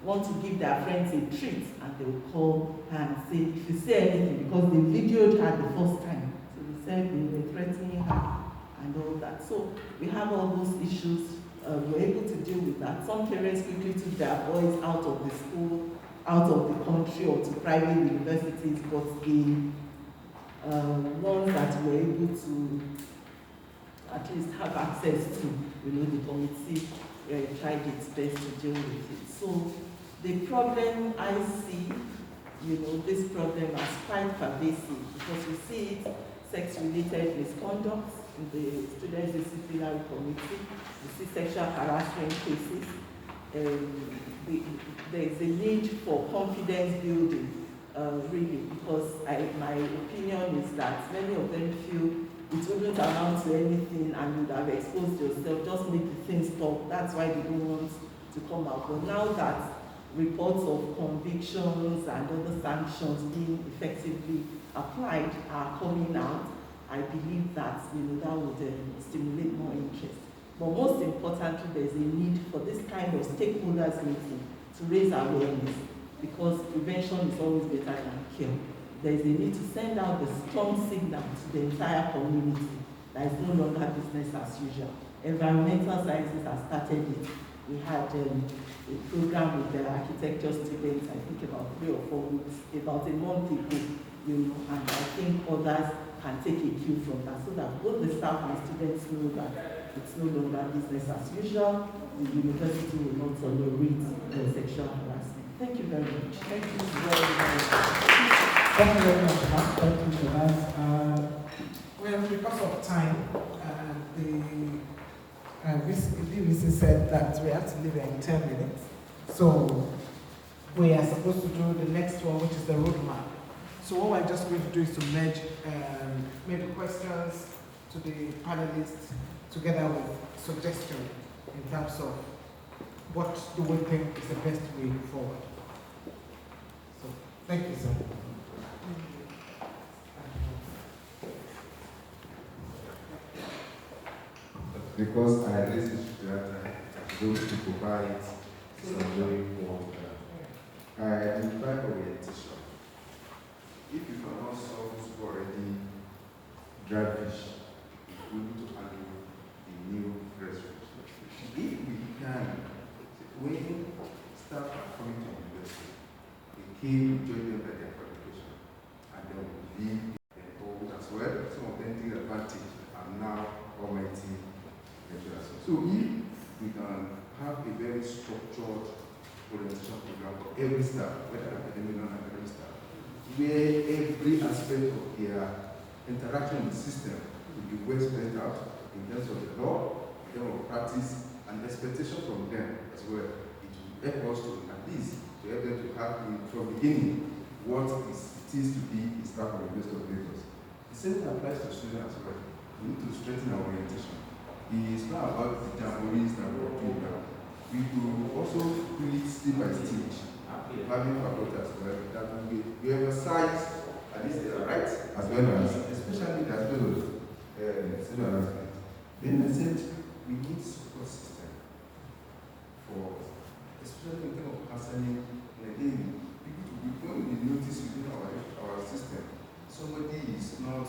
want to give their friends a treat, and they would call her and say, if you say anything, because they videoed her the first time. So they said they were threatening her and all that. So we have all those issues. We're able to deal with that. Some parents quickly took their boys out of the school, out of the country, or to private universities, but the ones that were able to at least have access to, the committee tried its best to deal with it. So the problem I see, this problem as quite pervasive, because we see it, sex-related misconduct in the Student Disciplinary Committee, we see sexual harassment cases. There is a need for confidence building, really, because my opinion is that many of them feel it wouldn't amount to anything and you would have exposed yourself, just make the thing stop. That's why they don't want to come out. But now that reports of convictions and other sanctions being effectively applied are coming out, I believe that that would stimulate more interest. But most importantly, there's a need for this kind of stakeholders meeting to raise awareness, because prevention is always better than cure. There's a need to send out a strong signal to the entire community that is no longer business as usual. Environmental sciences has started it. We had a program with the architecture students, I think about 3 or 4 weeks, about a month ago, and I think others can take a cue from that, so that both the staff and students know that it's no longer business as usual. The university will not tolerate sexual harassment. Thank you very much. Thank you very much. Thank you very much, Mark. Thank you for that. Well, because of time, the VC said that we have to leave in 10 minutes. So we are supposed to do the next one, which is the roadmap. So what we're just going to do is to merge maybe questions to the panelists together with suggestions in terms of what do we think is the best way forward. So thank you, sir. Because I listened to that, those to provide some very important identify orientation. If you cannot solve this already drafish, we need to handle the new resolution. If we can, when staff are coming to university, they came, join them by their qualification, and then we leave taking advantage are now almighty lecturers. So if we can have a very structured orientation program for every staff, whether academic or non-academic staff, where every aspect of their interaction with the system will be well spelled out in terms of the law, in terms of practice, and expectation from them as well. It will help us to at least to help them to have from beginning what it is to be a staff of the University of Lagos. The same thing applies to students as well. We need to strengthen our orientation. It's not about the jamborees that we're doing now. We will also do it step by stage, having faculty as well, that we emphasize at least their rights as well as, especially the aspect of sexual harassment. Then I said we need support system for, especially in terms of counseling, and again, when we notice within our system, somebody is not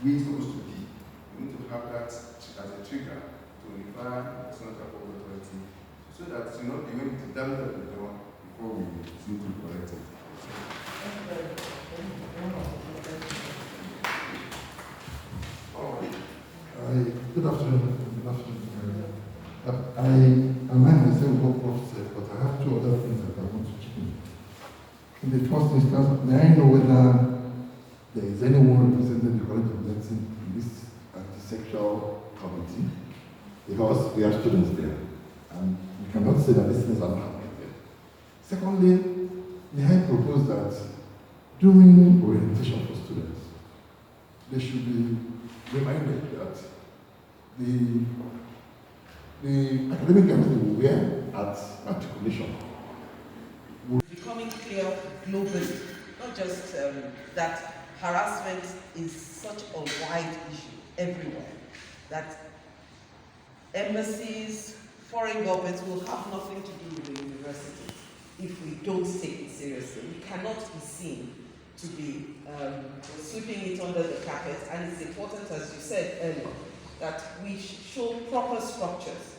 where he's supposed to be, we need to have that as a trigger to refer the Central Public Authority so that you know they went to damage at the door before we need to correct it. Good afternoon. Good afternoon. I mind myself what Prof said, but I have two other things that I want to chip in. In the first instance, may I know whether there is anyone representing the College of Medicine in this anti-sexual committee? Because we are students there, and we cannot say that these things are not happening there. Secondly, may I propose that during orientation for students, they should be reminded that the academic garment they will wear at matriculation. Becoming clear globally, not just that harassment is such a wide issue everywhere, that embassies, foreign governments will have nothing to do with the universities if we don't take it seriously. We cannot be seen to be sweeping it under the carpet, and it's important, as you said earlier, that we show proper structures.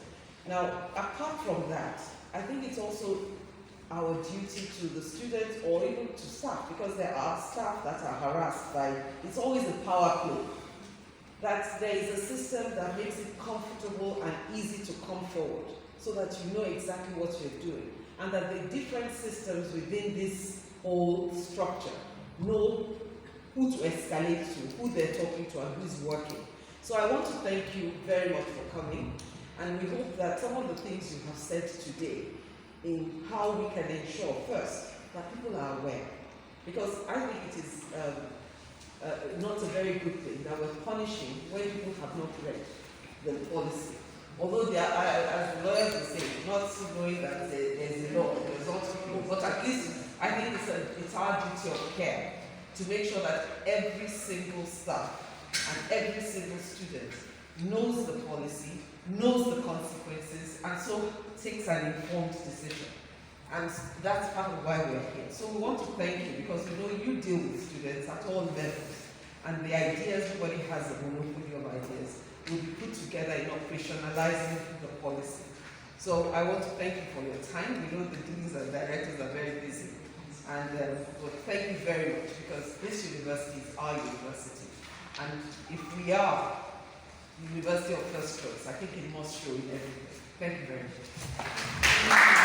Now, apart from that, I think it's also our duty to the students or even to staff, because there are staff that are harassed by, it's always a power play, that there is a system that makes it comfortable and easy to come forward so that you know exactly what you're doing, and that the different systems within this whole structure know who to escalate to, who they're talking to, and who's working. So I want to thank you very much for coming, and we hope that some of the things you have said today in how we can ensure, first, that people are aware. Because I think it is not a very good thing that we're punishing when people have not read the policy. Although they are, as the lawyers will say, not knowing that there's a law, there's also people, but at least I think it's our duty of care to make sure that every single staff and every single student knows the policy, knows the consequences, and so takes an informed decision. And that's part of why we're here. So we want to thank you, because we know you deal with students at all levels, and the ideas, everybody has a monopoly of ideas, will be put together in operationalizing the policy. So I want to thank you for your time. We know the deans and directors are very busy. And but thank you very much, because this university is our university. And if we are the University of First Choice, I think it must show in everything. Thank you very much.